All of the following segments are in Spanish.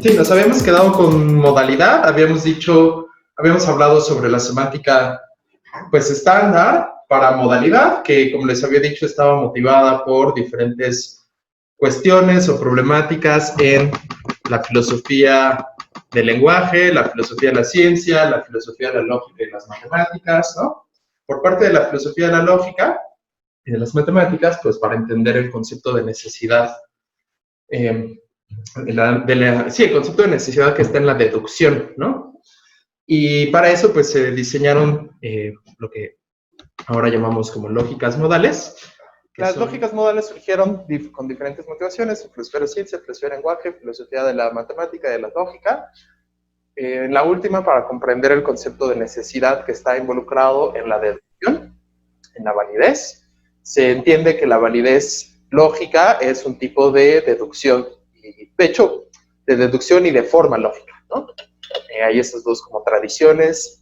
Sí, nos habíamos quedado con modalidad, habíamos hablado sobre la semántica pues estándar para modalidad, que como les había dicho estaba motivada por diferentes cuestiones o problemáticas en la filosofía del lenguaje, la filosofía de la ciencia, la filosofía de la lógica y las matemáticas, ¿no? Por parte de la filosofía de la lógica y de las matemáticas, pues para entender el concepto de necesidad, sí, el concepto de necesidad que está en la deducción, ¿no? Y para eso, pues se diseñaron lo que ahora llamamos como lógicas modales. Las lógicas modales surgieron con diferentes motivaciones: filosofía de la ciencia, filosofía del lenguaje, filosofía de la matemática y de la lógica. En la última, para comprender el concepto de necesidad que está involucrado en la deducción, en la validez. Se entiende que la validez lógica es un tipo de deducción, y, de hecho, de deducción y de forma lógica, ¿no? Hay estas dos como tradiciones,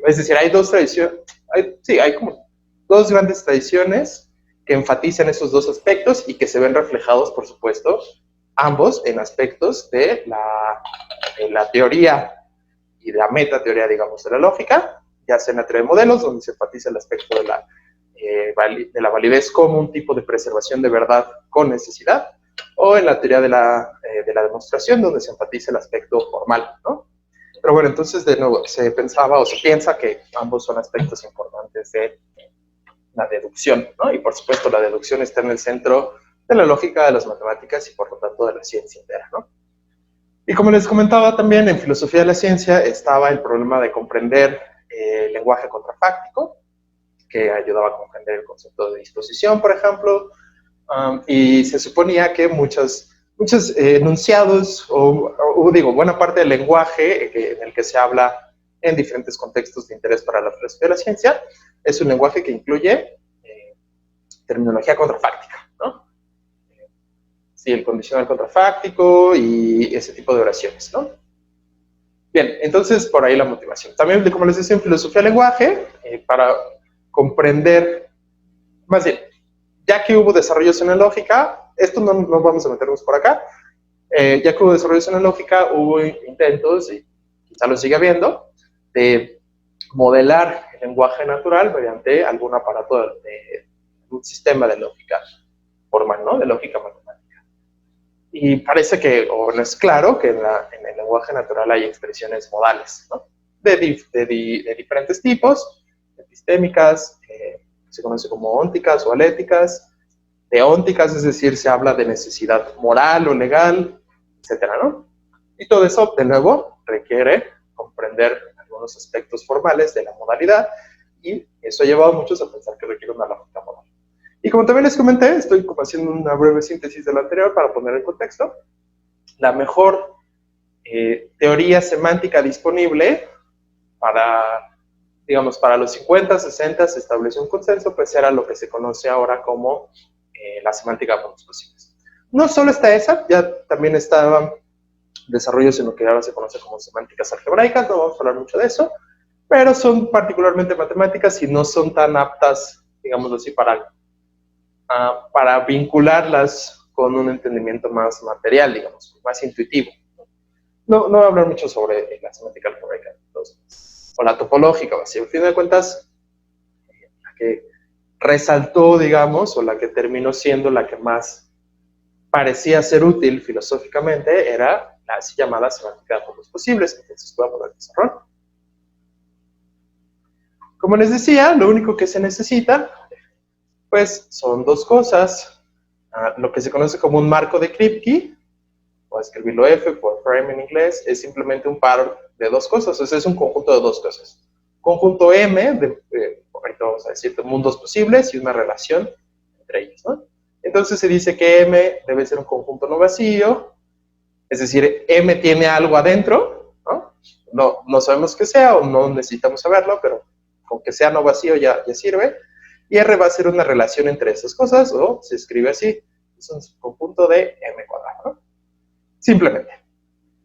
es decir, hay dos tradiciones, hay como dos grandes tradiciones que enfatizan esos dos aspectos y que se ven reflejados, por supuesto, ambos en aspectos de la teoría y de la metateoría, digamos, de la lógica, ya sea en la teoría de modelos, donde se enfatiza el aspecto de la validez como un tipo de preservación de verdad con necesidad, o en la teoría de la demostración, donde se enfatiza el aspecto formal, ¿no? Pero bueno, entonces de nuevo se pensaba o se piensa que ambos son aspectos importantes de la deducción, ¿no? Y por supuesto la deducción está en el centro de la lógica, de las matemáticas y por lo tanto de la ciencia entera, ¿no? Y como les comentaba también, en filosofía de la ciencia estaba el problema de comprender el lenguaje contrafáctico, que ayudaba a comprender el concepto de disposición, por ejemplo, y se suponía que muchos enunciados, o digo, buena parte del lenguaje en el que se habla en diferentes contextos de interés para la filosofía de la ciencia, es un lenguaje que incluye terminología contrafáctica, ¿no? Sí, el condicional contrafáctico y ese tipo de oraciones, ¿no? Bien, entonces por ahí la motivación. También, como les decía, en filosofía del lenguaje, para comprender, más bien, ya que hubo desarrollos en la lógica, esto no vamos a meternos por acá, ya que hubo desarrollos en la lógica, hubo intentos, y quizá lo sigue habiendo, de modelar el lenguaje natural mediante algún aparato de un sistema de lógica formal, ¿no? De lógica matemática. Y parece que, o no es claro, que en el lenguaje natural hay expresiones modales, ¿no? De diferentes tipos, epistémicas, se conoce como ónticas o aléticas, deónticas, es decir, se habla de necesidad moral o legal, etcétera, ¿no? Y todo eso, de nuevo, requiere comprender algunos aspectos formales de la modalidad, y eso ha llevado a muchos a pensar que requiere una lógica modal. Y como también les comenté, estoy como haciendo una breve síntesis de lo anterior para poner en contexto. La mejor teoría semántica disponible para, digamos, para los 50, 60 se estableció un consenso, pues era lo que se conoce ahora como la semántica de mundos posibles. No solo está esa, ya también estaban desarrollos en lo que ahora se conoce como semánticas algebraicas, no vamos a hablar mucho de eso, pero son particularmente matemáticas y no son tan aptas, digámoslo así, para vincularlas con un entendimiento más material, digamos, más intuitivo. No voy a hablar mucho sobre la semántica algebraica, o la topológica, o así. Al fin de cuentas, la que resaltó, digamos, o la que terminó siendo la que más parecía ser útil filosóficamente, era la así llamada semántica de mundos posibles. Entonces voy a poner pizarrón. Como les decía, lo único que se necesita, pues, son dos cosas. Lo que se conoce como un marco de Kripke, o escribirlo F por frame en inglés, es simplemente un par de dos cosas, o sea, es un conjunto de dos cosas. Conjunto M, ahorita vamos a decir, de mundos posibles y una relación entre ellos, ¿no? Entonces se dice que M debe ser un conjunto no vacío, es decir, M tiene algo adentro, ¿no? No sabemos qué sea o no necesitamos saberlo, pero con que sea no vacío ya sirve. Y R va a ser una relación entre esas cosas, o se escribe así, es un conjunto de M cuadrado, ¿no? Simplemente.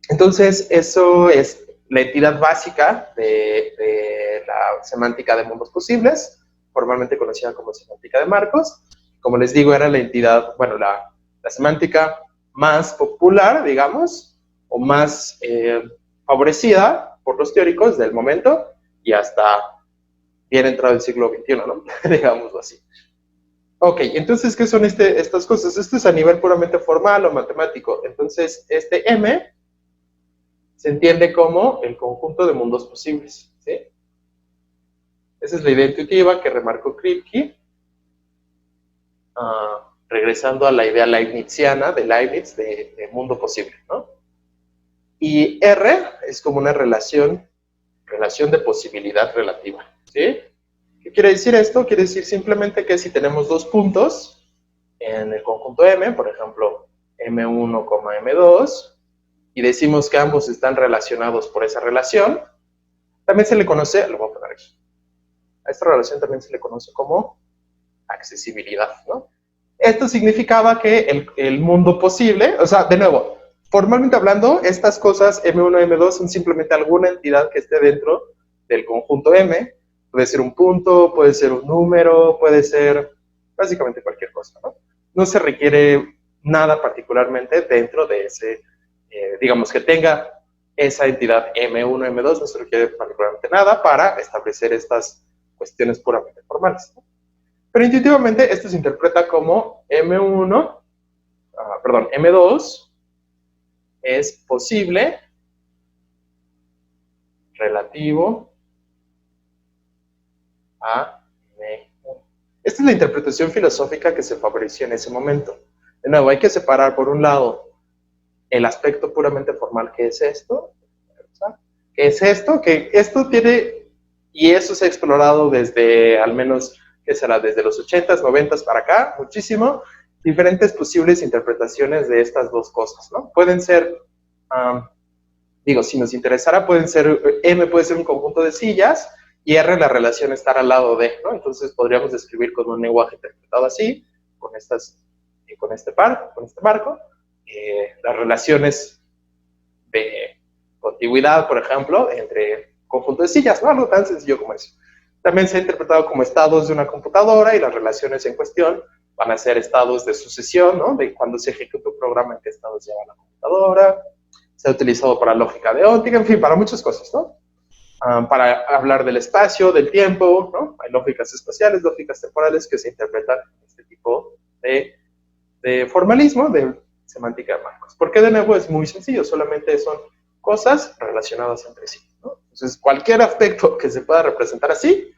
Entonces, eso es la entidad básica de la semántica de mundos posibles, formalmente conocida como semántica de marcos. Como les digo, era la entidad, bueno, la semántica más popular, digamos, o más favorecida por los teóricos del momento y hasta bien entrado el siglo XXI, ¿no? Digámoslo así. Ok, entonces, ¿qué son estas cosas? Esto es a nivel puramente formal o matemático. Entonces, este M se entiende como el conjunto de mundos posibles, ¿sí? Esa es la idea intuitiva que remarcó Kripke, regresando a la idea leibniziana de Leibniz de mundo posible, ¿no? Y R es como una relación de posibilidad relativa, ¿sí? ¿Qué quiere decir esto? Quiere decir simplemente que si tenemos dos puntos en el conjunto M, por ejemplo, M1, M2, y decimos que ambos están relacionados por esa relación, también se le conoce, lo voy a poner aquí, a esta relación también se le conoce como accesibilidad, ¿no? Esto significaba que el mundo posible, o sea, de nuevo, formalmente hablando, estas cosas M1 y M2 son simplemente alguna entidad que esté dentro del conjunto M. Puede ser un punto, puede ser un número, puede ser básicamente cualquier cosa, ¿no? No se requiere nada particularmente dentro de ese, digamos, que tenga esa entidad M1, M2, no se requiere particularmente nada para establecer estas cuestiones puramente formales, ¿no? Pero intuitivamente esto se interpreta como M2 es posible relativo a M1. Esta es la interpretación filosófica que se favoreció en ese momento. De nuevo, hay que separar por un lado el aspecto puramente formal, que es esto, que es esto, que esto tiene, y eso se ha explorado desde al menos, ¿qué será? Desde los 80s, 90s para acá, muchísimo, diferentes posibles interpretaciones de estas dos cosas, ¿no? Pueden ser, si nos interesara, pueden ser, M puede ser un conjunto de sillas, y R la relación estar al lado de, ¿no? Entonces podríamos describir con un lenguaje interpretado así, con este marco, las relaciones de contigüidad, por ejemplo, entre conjuntos de sillas, ¿no? Algo tan sencillo como eso. También se ha interpretado como estados de una computadora y las relaciones en cuestión van a ser estados de sucesión, ¿no? De cuando se ejecuta un programa, en qué estados lleva la computadora. Se ha utilizado para lógica de óptica, en fin, para muchas cosas, ¿no? Para hablar del espacio, del tiempo, ¿no? Hay lógicas espaciales, lógicas temporales que se interpretan en este tipo de formalismo, de semántica de marcos. Porque de nuevo es muy sencillo, solamente son cosas relacionadas entre sí, ¿no? Entonces, cualquier aspecto que se pueda representar así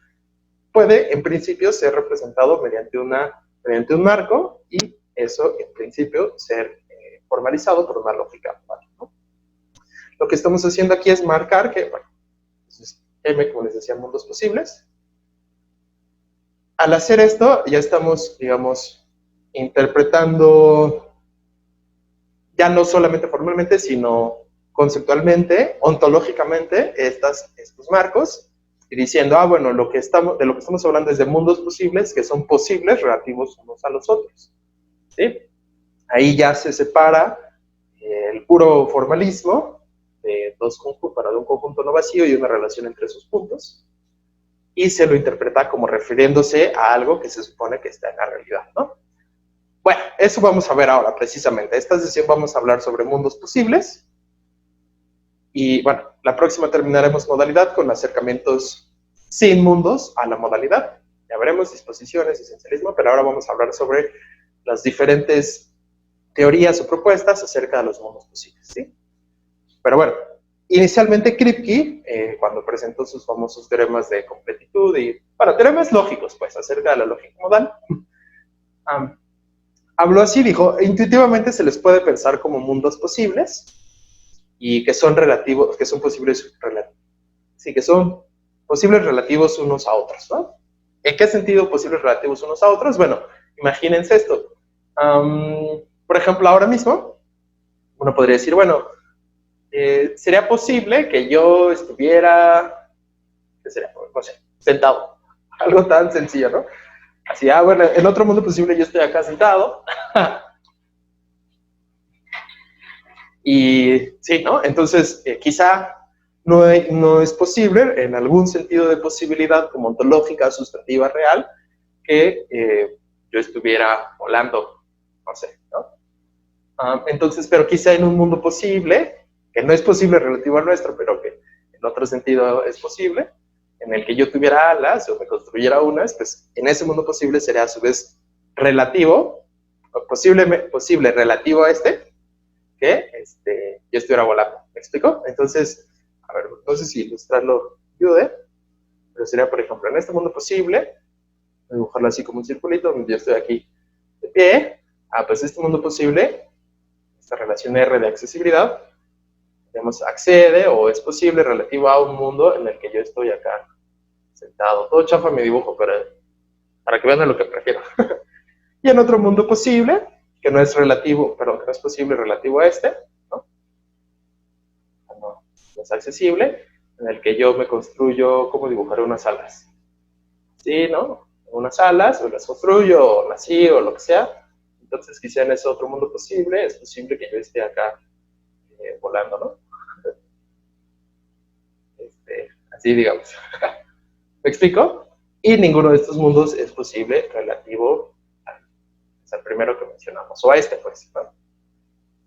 puede, en principio, ser representado mediante un marco y eso, en principio, ser formalizado por una lógica, ¿no? Lo que estamos haciendo aquí es marcar que, bueno, entonces, M, como les decía, mundos posibles. Al hacer esto, ya estamos, digamos, interpretando ya no solamente formalmente, sino conceptualmente, ontológicamente, estos marcos, y diciendo, bueno, de lo que estamos hablando es de mundos posibles, que son posibles relativos unos a los otros, ¿sí? Ahí ya se separa el puro formalismo de un conjunto no vacío y una relación entre esos puntos, y se lo interpreta como refiriéndose a algo que se supone que está en la realidad, ¿no? Bueno, eso vamos a ver ahora precisamente. Esta sesión vamos a hablar sobre mundos posibles. Y bueno, la próxima terminaremos modalidad con acercamientos sin mundos a la modalidad. Ya veremos disposiciones, esencialismo, pero ahora vamos a hablar sobre las diferentes teorías o propuestas acerca de los mundos posibles, ¿sí? Pero bueno, inicialmente Kripke, cuando presentó sus famosos teoremas de completitud y, bueno, teoremas lógicos, pues, acerca de la lógica modal, habló así, dijo, intuitivamente se les puede pensar como mundos posibles y que son relativos, que son posibles, sí, que son posibles relativos unos a otros, ¿no? ¿En qué sentido posibles relativos unos a otros? Bueno, imagínense esto. Por ejemplo, ahora mismo, uno podría decir, bueno, sería posible que yo estuviera, ¿qué sería? No sé, sentado. Algo tan sencillo, ¿no? Así, bueno, en otro mundo posible yo estoy acá sentado. Y sí, ¿no? Entonces, quizá no es posible, en algún sentido de posibilidad, como ontológica, sustantiva, real, que yo estuviera volando, no sé, ¿no? Entonces, pero quizá en un mundo posible, que no es posible relativo al nuestro, pero que en otro sentido es posible, en el que yo tuviera alas o me construyera unas, pues en ese mundo posible sería a su vez relativo, posible relativo a que yo estuviera volando. ¿Me explico? Entonces, a ver, no sé si ilustrarlo ayude, pero sería, por ejemplo, en este mundo posible, dibujarlo así como un circulito, donde yo estoy aquí de pie. Pues este mundo posible, esta relación R de accesibilidad, digamos, accede o es posible relativo a un mundo en el que yo estoy acá sentado. Todo chafa mi dibujo, pero para que vean a lo que prefiero. Y en otro mundo posible, que no es relativo, perdón, que no es posible relativo a ¿no? No es accesible, en el que yo me construyo cómo dibujar unas alas. ¿Sí, no? Unas alas, o las construyo, o nací, o lo que sea. Entonces, quizá en ese otro mundo posible, es posible que yo esté acá volando, ¿no? Así, digamos. ¿Me explico? Y ninguno de estos mundos es posible relativo al primero que mencionamos, o a pues, ¿no?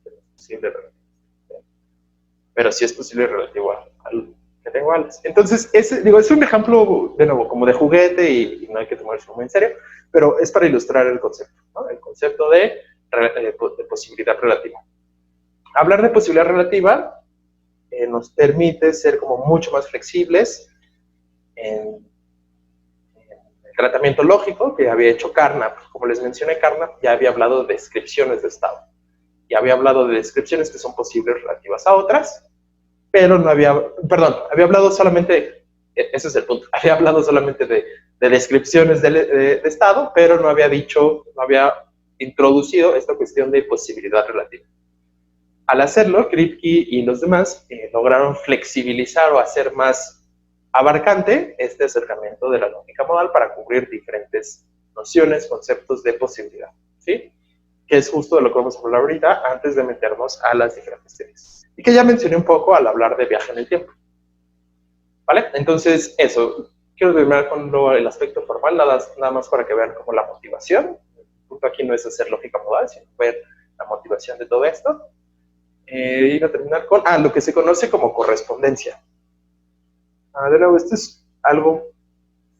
Es posible relativo. Pero sí es posible relativo al que tengo alas. Entonces, es un ejemplo, de nuevo, como de juguete y no hay que tomarse muy en serio, pero es para ilustrar el concepto, ¿no? El concepto de posibilidad relativa. Hablar de posibilidad relativa nos permite ser como mucho más flexibles en el tratamiento lógico que había hecho Carnap. Como les mencioné, Carnap ya había hablado de descripciones de estado. Ya había hablado de descripciones que son posibles relativas a otras, pero no había, había hablado solamente, ese es el punto, había hablado solamente de descripciones de estado, pero no había introducido esta cuestión de posibilidad relativa. Al hacerlo, Kripke y los demás lograron flexibilizar o hacer más abarcante este acercamiento de la lógica modal para cubrir diferentes nociones, conceptos de posibilidad, ¿sí? Que es justo de lo que vamos a hablar ahorita antes de meternos a las diferentes teorías. Y que ya mencioné un poco al hablar de viaje en el tiempo. ¿Vale? Entonces, eso. Quiero terminar con el aspecto formal, nada más para que vean como la motivación. El punto aquí no es hacer lógica modal, sino ver la motivación de todo esto. Y a terminar con lo que se conoce como correspondencia. De nuevo, esto es algo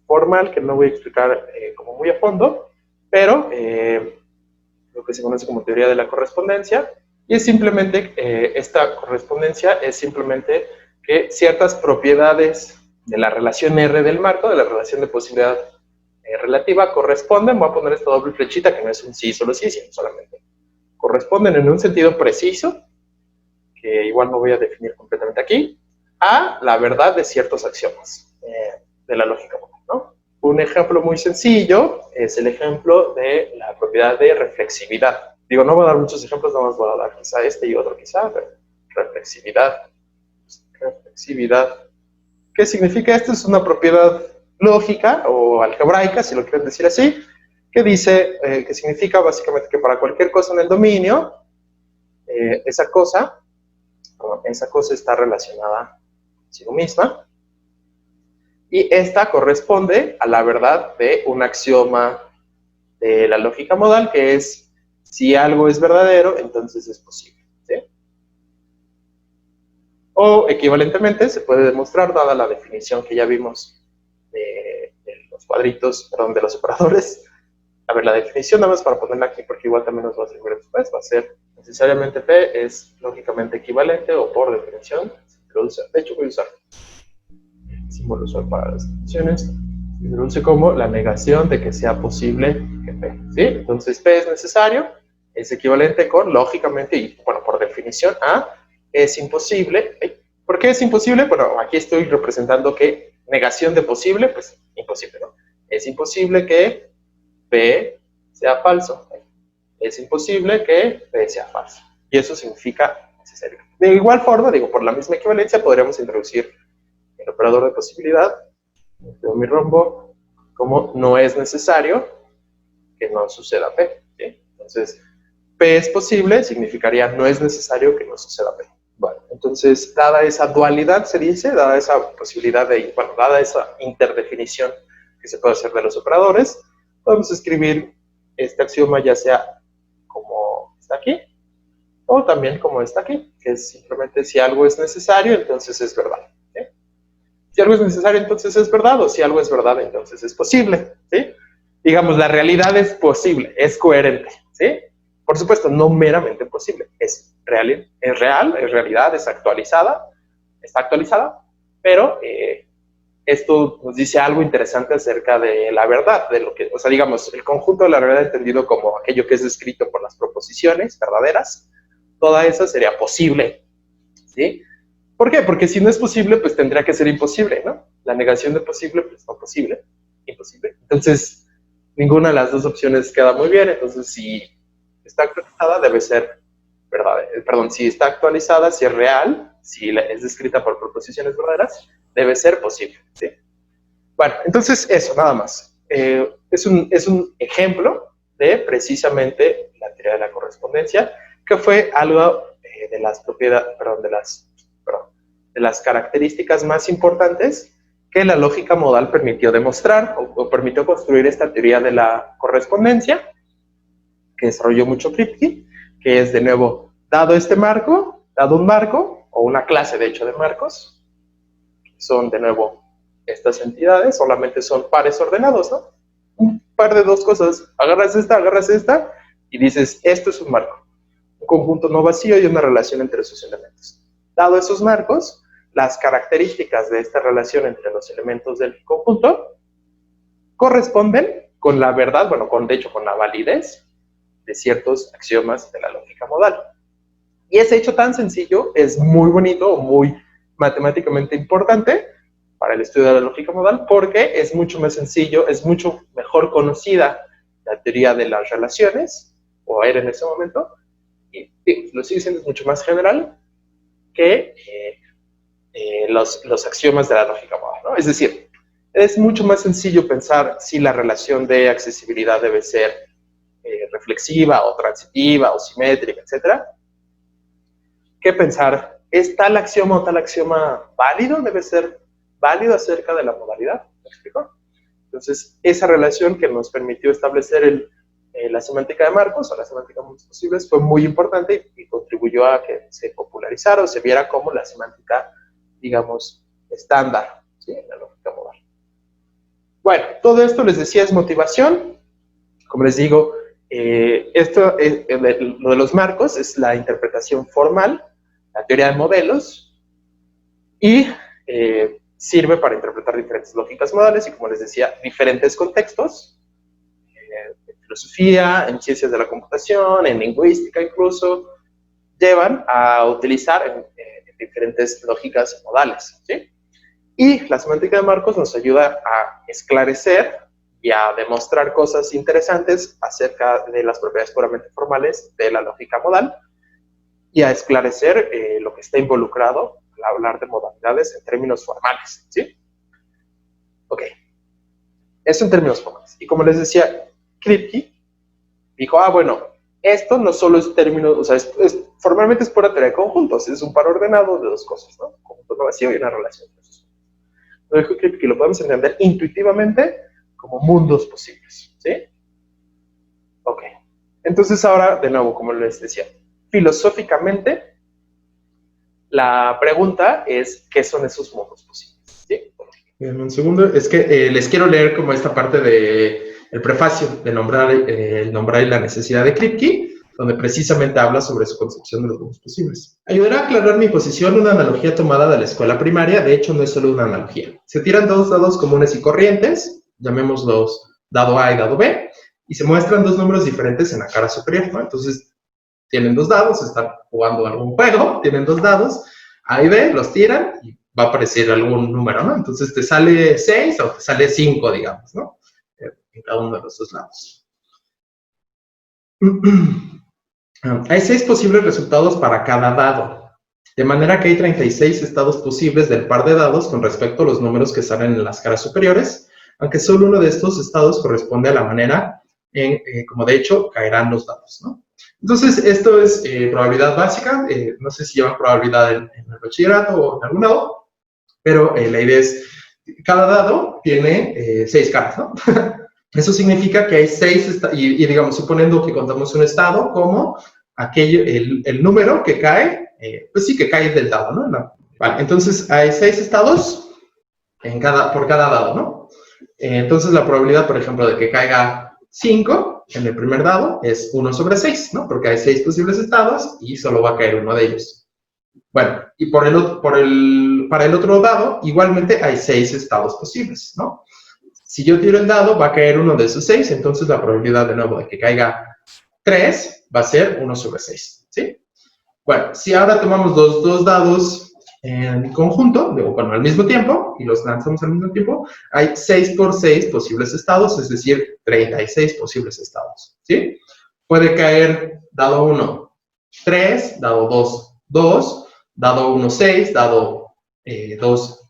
formal que no voy a explicar como muy a fondo, pero lo que se conoce como teoría de la correspondencia, y es simplemente, esta correspondencia es simplemente que ciertas propiedades de la relación R del marco, de la relación de posibilidad relativa, corresponden, voy a poner esta doble flechita que no es un sí, solo sí, sino solamente corresponden en un sentido preciso, que igual no voy a definir completamente aquí, a la verdad de ciertos axiomas de la lógica modal, ¿no? Un ejemplo muy sencillo es el ejemplo de la propiedad de reflexividad. Digo, no voy a dar muchos ejemplos, nada más voy a dar quizá y otro quizá, pero reflexividad. Reflexividad. ¿Qué significa esto? Es una propiedad lógica o algebraica, si lo quieren decir así, que dice, que significa básicamente que para cualquier cosa en el dominio, esa cosa está relacionada consigo misma, y esta corresponde a la verdad de un axioma de la lógica modal, que es, si algo es verdadero, entonces es posible, ¿sí? O equivalentemente se puede demostrar, dada la definición que ya vimos de los cuadritos, perdón, de los operadores. A ver, la definición, nada más para ponerla aquí, porque igual también nos va a servir después, va a ser necesariamente P es lógicamente equivalente, o por definición, se introduce, de hecho voy a usar el símbolo usual para las definiciones, se introduce como la negación de que sea posible que P, ¿sí? Entonces P es necesario, es equivalente con, lógicamente, y bueno, por definición, a es imposible. ¿Por qué es imposible? Bueno, aquí estoy representando que negación de posible, pues imposible, ¿no? Es imposible que P sea falso. Es imposible que P sea falso. Y eso significa necesario. De igual forma, digo, por la misma equivalencia, podríamos introducir el operador de posibilidad, de mi rombo, como no es necesario que no suceda P, ¿sí? Entonces, P es posible, significaría no es necesario que no suceda P. Bueno, entonces, dada esa dualidad, se dice, dada esa posibilidad dada esa interdefinición que se puede hacer de los operadores, podemos escribir este axioma ya sea como está aquí, O también como está aquí, que es simplemente si algo es necesario, entonces es verdad. ¿Sí? Si algo es necesario, entonces es verdad, o si algo es verdad, entonces es posible. ¿Sí? Digamos, la realidad es posible, es coherente. ¿Sí? Por supuesto, no meramente posible, es real, es realidad, es actualizada, está actualizada, pero esto nos dice algo interesante acerca de la verdad, de lo que, o sea, digamos, el conjunto de la realidad entendido como aquello que es descrito por las proposiciones verdaderas, toda esa sería posible, ¿sí? ¿Por qué? Porque si no es posible, pues tendría que ser imposible, ¿no? La negación de posible, pues no posible, imposible. Entonces, ninguna de las dos opciones queda muy bien, entonces si está actualizada debe ser verdad, perdón, si está actualizada, si es real, si es descrita por proposiciones verdaderas, debe ser posible, ¿sí? Bueno, entonces eso, nada más. Es un ejemplo de precisamente la teoría de la correspondencia, que fue algo de las propiedades, perdón, de las características más importantes que la lógica modal permitió demostrar o permitió construir esta teoría de la correspondencia, que desarrolló mucho Kripke, que es de nuevo, dado este marco, dado un marco, o una clase de hecho de marcos, son de nuevo estas entidades, solamente son pares ordenados, ¿no? Un par de dos cosas, agarras esta, y dices, esto es un marco, un conjunto no vacío y una relación entre sus elementos. Dado esos marcos, las características de esta relación entre los elementos del conjunto corresponden con la verdad, bueno, de hecho con la validez de ciertos axiomas de la lógica modal. Y ese hecho tan sencillo es muy bonito, muy matemáticamente importante para el estudio de la lógica modal, porque es mucho más sencillo, es mucho mejor conocida la teoría de las relaciones, o era en ese momento, y lo sigue siendo, es mucho más general que los axiomas de la lógica modal, ¿no? Es decir, es mucho más sencillo pensar si la relación de accesibilidad debe ser reflexiva o transitiva o simétrica, etcétera, que pensar, ¿es tal axioma o tal axioma válido? ¿Debe ser válido acerca de la modalidad? ¿Me explico? Entonces, esa relación que nos permitió establecer la semántica de marcos o la semántica de mundos posibles fue muy importante y contribuyó a que se popularizara o se viera como la semántica, digamos, estándar, ¿sí? En la lógica modal. Bueno, todo esto les decía es motivación. Como les digo, lo de los marcos es la interpretación formal, la teoría de modelos, y sirve para interpretar diferentes lógicas modales y, como les decía, diferentes contextos, en filosofía, en ciencias de la computación, en lingüística incluso, llevan a utilizar diferentes lógicas modales, ¿sí? Y la semántica de marcos nos ayuda a esclarecer y a demostrar cosas interesantes acerca de las propiedades puramente formales de la lógica modal y a esclarecer lo que está involucrado al hablar de modalidades en términos formales, ¿sí? Ok. Eso en términos formales. Y como les decía, Kripke dijo, bueno, esto no solo es término, o sea, formalmente es pura teoría de conjuntos, es un par ordenado de dos cosas, ¿no? Un conjunto no vacío y una relación entre esos. Lo dijo Kripke, lo podemos entender intuitivamente como mundos posibles, ¿sí? Ok. Entonces ahora, de nuevo, como les decía, filosóficamente, la pregunta es, ¿qué son esos mundos posibles? ¿Sí? Bien, un segundo, es que les quiero leer como esta parte del prefacio de nombrar y la necesidad de Kripke, donde precisamente habla sobre su concepción de los mundos posibles. Ayudará a aclarar mi posición una analogía tomada de la escuela primaria, de hecho no es solo una analogía. Se tiran dos dados comunes y corrientes, llamémoslos dado A y dado B, y se muestran dos números diferentes en la cara superior, ¿no? Entonces, tienen dos dados, están jugando algún juego, tienen dos dados, A y B, los tiran y va a aparecer algún número, ¿no? Entonces te sale 6 o te sale 5, digamos, ¿no? En cada uno de los dos lados. Hay 6 posibles resultados para cada dado, de manera que hay 36 estados posibles del par de dados con respecto a los números que salen en las caras superiores, aunque solo uno de estos estados corresponde a la manera en como de hecho caerán los dados, ¿no? Entonces, esto es probabilidad básica, no sé si llevan probabilidad en el bachillerato o en algún lado, pero la idea es, cada dado tiene 6 caras, ¿no? Eso significa que hay 6, y digamos, suponiendo que contamos un estado como el número que cae, pues sí, que cae del dado, ¿no? Vale, entonces hay 6 estados por cada dado, ¿no? Entonces la probabilidad, por ejemplo, de que caiga 5 en el primer dado es 1 sobre 6, ¿no? Porque hay 6 posibles estados y solo va a caer uno de ellos. Bueno, y para el otro dado, igualmente hay 6 estados posibles, ¿no? Si yo tiro el dado, va a caer uno de esos 6, entonces la probabilidad de nuevo de que caiga 3 va a ser 1 sobre 6, ¿sí? Bueno, si ahora tomamos dos dados en conjunto, bueno, al mismo tiempo, y los lanzamos al mismo tiempo, hay 6 por 6 posibles estados, es decir, 36 posibles estados, ¿sí? Puede caer dado 1, 3, dado 2, 2, dado 1, 6, dado 2,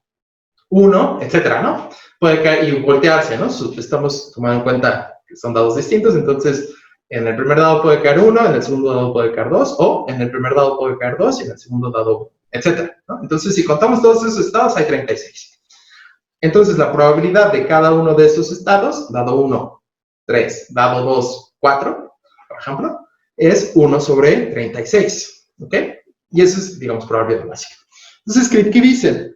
1, etcétera, ¿no? Puede caer y voltearse, ¿no? Estamos tomando en cuenta que son dados distintos, entonces en el primer dado puede caer 1, en el segundo dado puede caer 2, o en el primer dado puede caer 2 y en el segundo dado, etcétera, ¿no? Entonces, si contamos todos esos estados, hay 36. Entonces, la probabilidad de cada uno de esos estados, dado 1, 3, dado 2, 4, por ejemplo, es 1 sobre 36, ¿ok? Y eso es, digamos, probabilidad básica. Entonces, ¿qué dicen?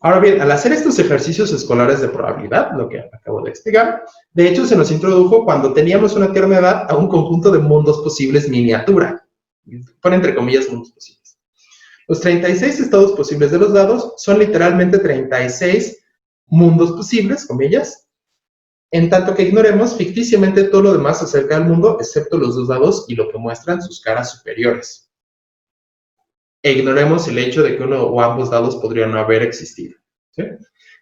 Ahora bien, al hacer estos ejercicios escolares de probabilidad, lo que acabo de explicar, de hecho se nos introdujo cuando teníamos una tierna edad a un conjunto de mundos posibles miniatura. Pon entre comillas mundos posibles. Los 36 estados posibles de los dados son literalmente 36 mundos posibles, comillas, en tanto que ignoremos ficticiamente todo lo demás acerca del mundo, excepto los dos dados y lo que muestran sus caras superiores. E ignoremos el hecho de que uno o ambos dados podrían no haber existido, ¿sí?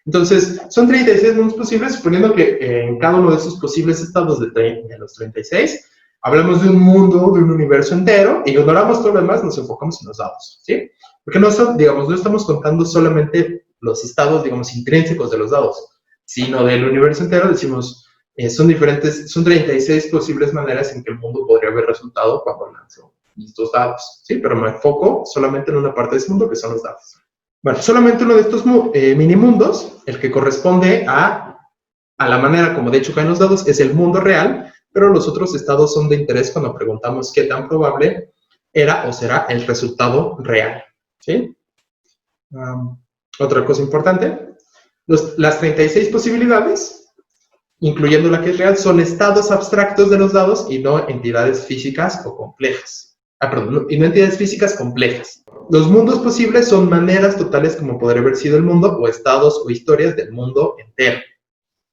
Entonces, son 36 mundos posibles, suponiendo que en cada uno de esos posibles estados de los 36, hablamos de un mundo, de un universo entero, e ignoramos todo lo demás, nos enfocamos en los dados, ¿sí? Porque no estamos contando solamente los estados, digamos, intrínsecos de los dados, sino del universo entero, decimos, son 36 posibles maneras en que el mundo podría haber resultado cuando lanzó estos dados, ¿sí? Pero me enfoco solamente en una parte de ese mundo que son los dados. Bueno, solamente uno de estos minimundos, el que corresponde a la manera como de hecho caen los dados, es el mundo real, pero los otros estados son de interés cuando preguntamos qué tan probable era o será el resultado real, ¿sí? Otra cosa importante, las 36 posibilidades, incluyendo la que es real, son estados abstractos de los dados y no entidades físicas o complejas. Y no entidades físicas complejas. Los mundos posibles son maneras totales como podría haber sido el mundo o estados o historias del mundo entero.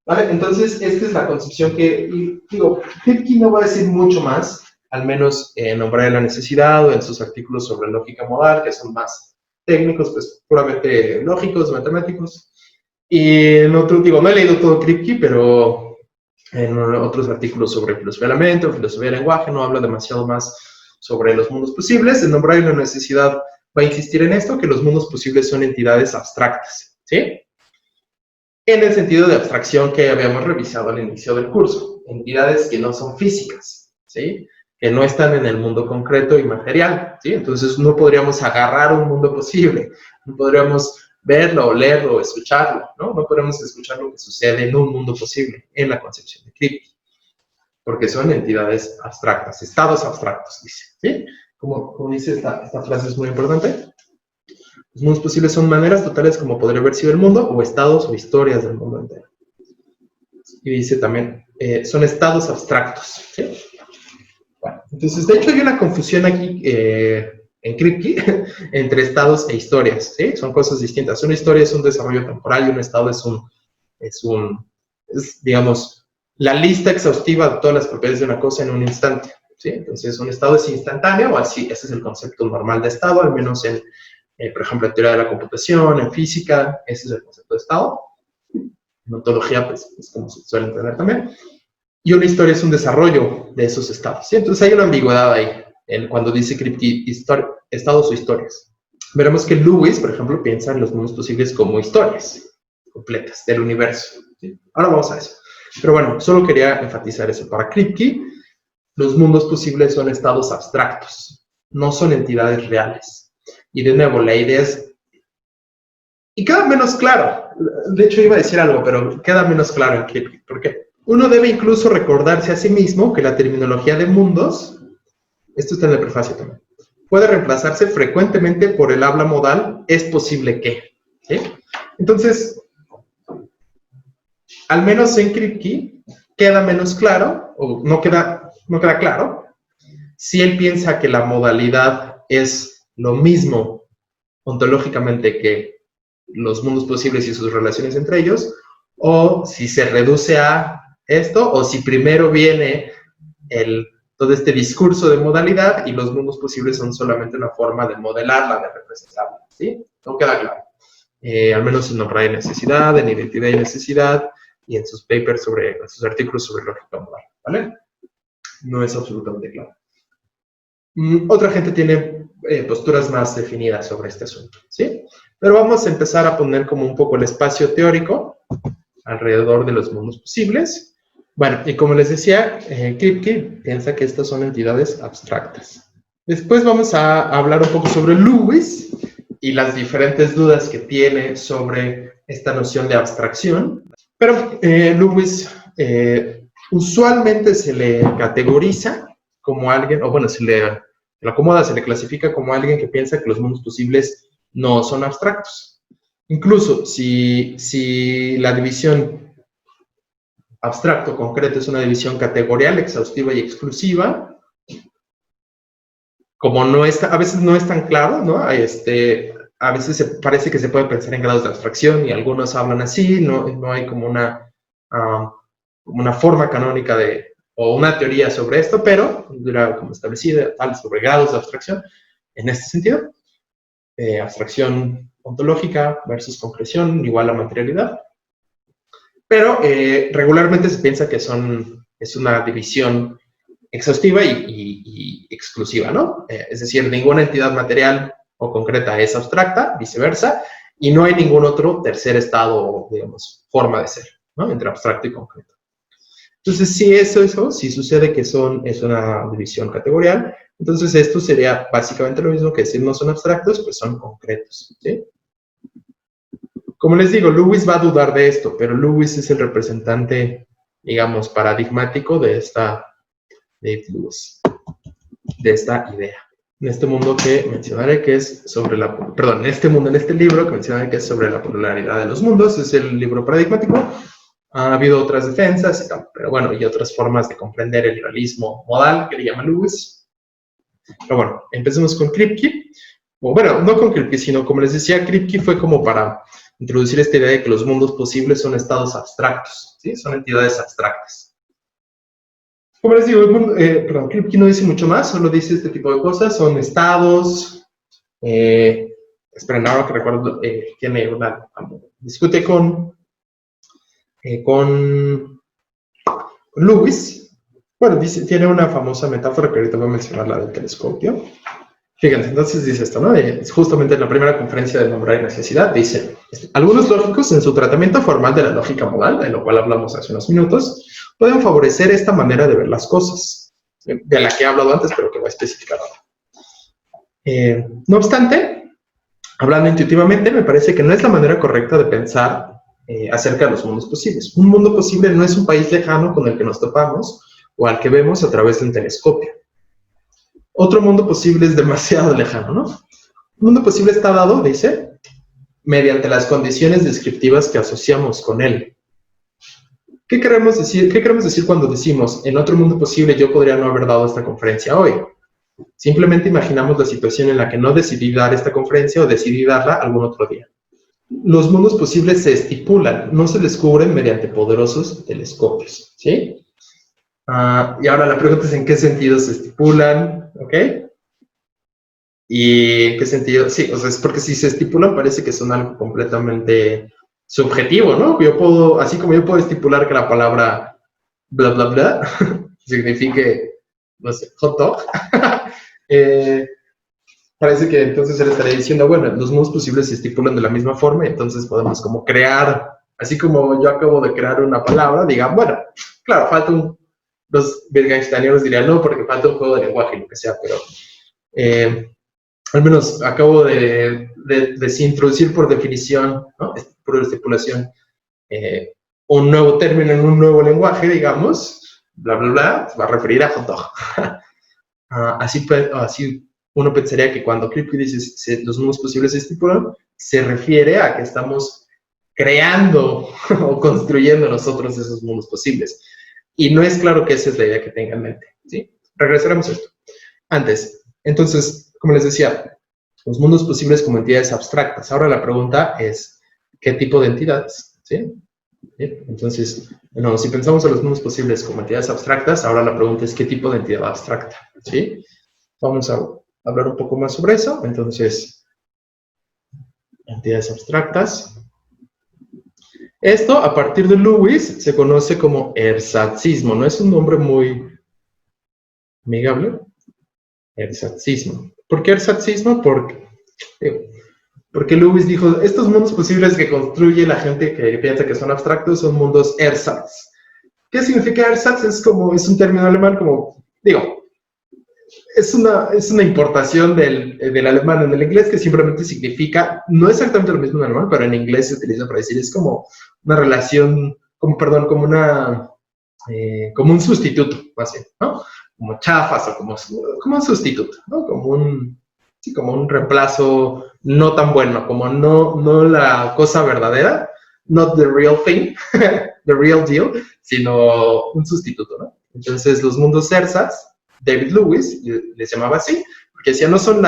¿Vale? Entonces, esta es la concepción que, digo, Kripke no va a decir mucho más, al menos en Nombre de la Necesidad o en sus artículos sobre lógica modal, que son más técnicos, pues puramente lógicos, matemáticos. Y en otro, digo, no he leído todo Kripke, pero en otros artículos sobre filosofía de la mente o filosofía del lenguaje no habla demasiado más sobre los mundos posibles. El Nombre de la Necesidad va a insistir en esto, que los mundos posibles son entidades abstractas, ¿sí? En el sentido de abstracción que habíamos revisado al inicio del curso, entidades que no son físicas, ¿sí? Que no están en el mundo concreto y material, ¿sí? Entonces no podríamos agarrar un mundo posible, no podríamos verlo, olerlo, o escucharlo, ¿no? No podemos escuchar lo que sucede en un mundo posible, en la concepción de Kripke, porque son entidades abstractas, estados abstractos, dice, ¿sí? Como dice esta frase es muy importante. Los mundos posibles son maneras totales como podría haber sido el mundo, o estados o historias del mundo entero. Y dice también, son estados abstractos, ¿sí? Bueno, entonces, de hecho hay una confusión aquí en Kripke entre estados e historias, ¿sí? Son cosas distintas. Una historia es un desarrollo temporal y un estado es digamos, la lista exhaustiva de todas las propiedades de una cosa en un instante, ¿sí? Entonces, un estado es instantáneo, o así, ese es el concepto normal de estado, al menos en, por ejemplo, en teoría de la computación, en física, ese es el concepto de estado. En ontología, pues, es como se suele entender también. Y una historia es un desarrollo de esos estados, ¿sí? Entonces, hay una ambigüedad ahí, cuando dice Kripke, estados o historias. Veremos que Lewis, por ejemplo, piensa en los mundos posibles como historias completas del universo, ¿sí? Ahora vamos a eso. Pero bueno, solo quería enfatizar eso. Para Kripke, los mundos posibles son estados abstractos, no son entidades reales. Y de nuevo, la idea es... Y queda menos claro. De hecho, iba a decir algo, pero queda menos claro en Kripke. ¿Por qué? Uno debe incluso recordarse a sí mismo que la terminología de mundos esto está en el prefacio también, puede reemplazarse frecuentemente por el habla modal, es posible que, ¿sí? Entonces, al menos en Kripke queda menos claro, o no queda claro, si él piensa que la modalidad es lo mismo ontológicamente que los mundos posibles y sus relaciones entre ellos, o si se reduce a esto, o si primero viene todo este discurso de modalidad y los mundos posibles son solamente una forma de modelarla, de representarla, ¿sí? No queda claro. Al menos en Obra y Necesidad, en Identidad y Necesidad, y en sus papers en sus artículos sobre lógica modal, ¿vale? No es absolutamente claro. Otra gente tiene posturas más definidas sobre este asunto, ¿sí? Pero vamos a empezar a poner como un poco el espacio teórico alrededor de los mundos posibles. Bueno, y como les decía, Kripke piensa que estas son entidades abstractas. Después vamos a hablar un poco sobre Lewis y las diferentes dudas que tiene sobre esta noción de abstracción. Pero Lewis usualmente se le categoriza como alguien, o bueno, se le acomoda, se le clasifica como alguien que piensa que los mundos posibles no son abstractos. Incluso si la división abstracto-concreto es una división categorial, exhaustiva y exclusiva, como no está, a veces no es tan claro, ¿no? A veces parece que se puede pensar en grados de abstracción y algunos hablan así, no hay como una forma canónica o una teoría sobre esto, pero como establecida tal sobre grados de abstracción en este sentido. Abstracción ontológica versus concreción igual a materialidad. Pero regularmente se piensa que es una división exhaustiva y exclusiva, ¿no? Es decir, ninguna entidad material o concreta es abstracta, viceversa, y no hay ningún otro tercer estado, digamos, forma de ser, ¿no? Entre abstracto y concreto. Entonces, si sucede que es una división categorial, entonces esto sería básicamente lo mismo que decir no son abstractos, pues son concretos, ¿sí? Como les digo, Lewis va a dudar de esto, pero Lewis es el representante, digamos, paradigmático de esta idea. En este mundo que mencionaré que es sobre en este libro que mencionaré que es sobre la pluralidad de los mundos, es el libro paradigmático. Ha habido otras defensas y tal, pero bueno, y otras formas de comprender el realismo modal que le llama Lewis. Pero bueno, empecemos con Kripke. O bueno, no con Kripke, sino como les decía, Kripke fue como para introducir esta idea de que los mundos posibles son estados abstractos, ¿sí? Son entidades abstractas. Como les digo, Kripke no dice mucho más, solo dice este tipo de cosas, son estados. Esperen, ahora que recuerdo, discute con Lewis. Bueno, tiene una famosa metáfora que ahorita voy a mencionar, la del telescopio. Fíjense, entonces dice esto, ¿no? Justamente en la primera conferencia de Nombre y Necesidad, dice: algunos lógicos en su tratamiento formal de la lógica modal, de lo cual hablamos hace unos minutos, pueden favorecer esta manera de ver las cosas, de la que he hablado antes, pero que voy a especificar ahora. No obstante, hablando intuitivamente, me parece que no es la manera correcta de pensar acerca de los mundos posibles. Un mundo posible no es un país lejano con el que nos topamos o al que vemos a través de un telescopio. Otro mundo posible es demasiado lejano, ¿no? Un mundo posible está dado, dice, mediante las condiciones descriptivas que asociamos con él. ¿Qué queremos decir cuando decimos, en otro mundo posible yo podría no haber dado esta conferencia hoy? Simplemente imaginamos la situación en la que no decidí dar esta conferencia o decidí darla algún otro día. Los mundos posibles se estipulan, no se descubren mediante poderosos telescopios, ¿sí? Y ahora la pregunta es en qué sentido se estipulan, ¿ok? Y en qué sentido, sí, o sea, es porque si se estipulan parece que son algo completamente subjetivo, ¿no? Así como yo puedo estipular que la palabra bla, bla, bla signifique, no sé, hot dog, parece que entonces él estaría diciendo, bueno, los mundos posibles se estipulan de la misma forma, entonces podemos como crear, así como yo acabo de crear una palabra, digan, bueno, claro, falta los wittgensteinianos dirían, no, porque falta un juego de lenguaje, lo que sea, pero al menos acabo de introducir por definición, ¿no? Por estipulación, un nuevo término en un nuevo lenguaje, digamos, bla, bla, bla, se va a referir a hot dog. así uno pensaría que cuando Kripke dice los mundos posibles se estipulan, se refiere a que estamos creando o construyendo nosotros esos mundos posibles. Y no es claro que esa es la idea que tenga en mente, ¿sí? Regresaremos a esto. Antes, entonces, como les decía, los mundos posibles como entidades abstractas. Ahora la pregunta es, ¿qué tipo de entidades? ¿Sí? Bien, entonces, bueno, si pensamos en los mundos posibles como entidades abstractas, ahora la pregunta es, ¿qué tipo de entidad abstracta? ¿Sí? Vamos a hablar un poco más sobre eso. Entonces, entidades abstractas. Esto, a partir de Lewis, se conoce como ersatzismo. No es un nombre muy amigable. Ersatzismo. ¿Por qué ersatzismo? Porque Lewis dijo, estos mundos posibles que construye la gente que piensa que son abstractos son mundos ersatz. ¿Qué significa ersatz? Es un término alemán como, digo, es una importación del alemán en el inglés que simplemente significa, no exactamente lo mismo en alemán, pero en inglés se utiliza para decir, es como una relación, como un sustituto, más bien, ¿no? Como chafas o como un sustituto, ¿no? Como un reemplazo no tan bueno, como no la cosa verdadera, not the real thing, the real deal, sino un sustituto, ¿no? Entonces, los mundos ersatz, David Lewis les llamaba así, porque decía, no son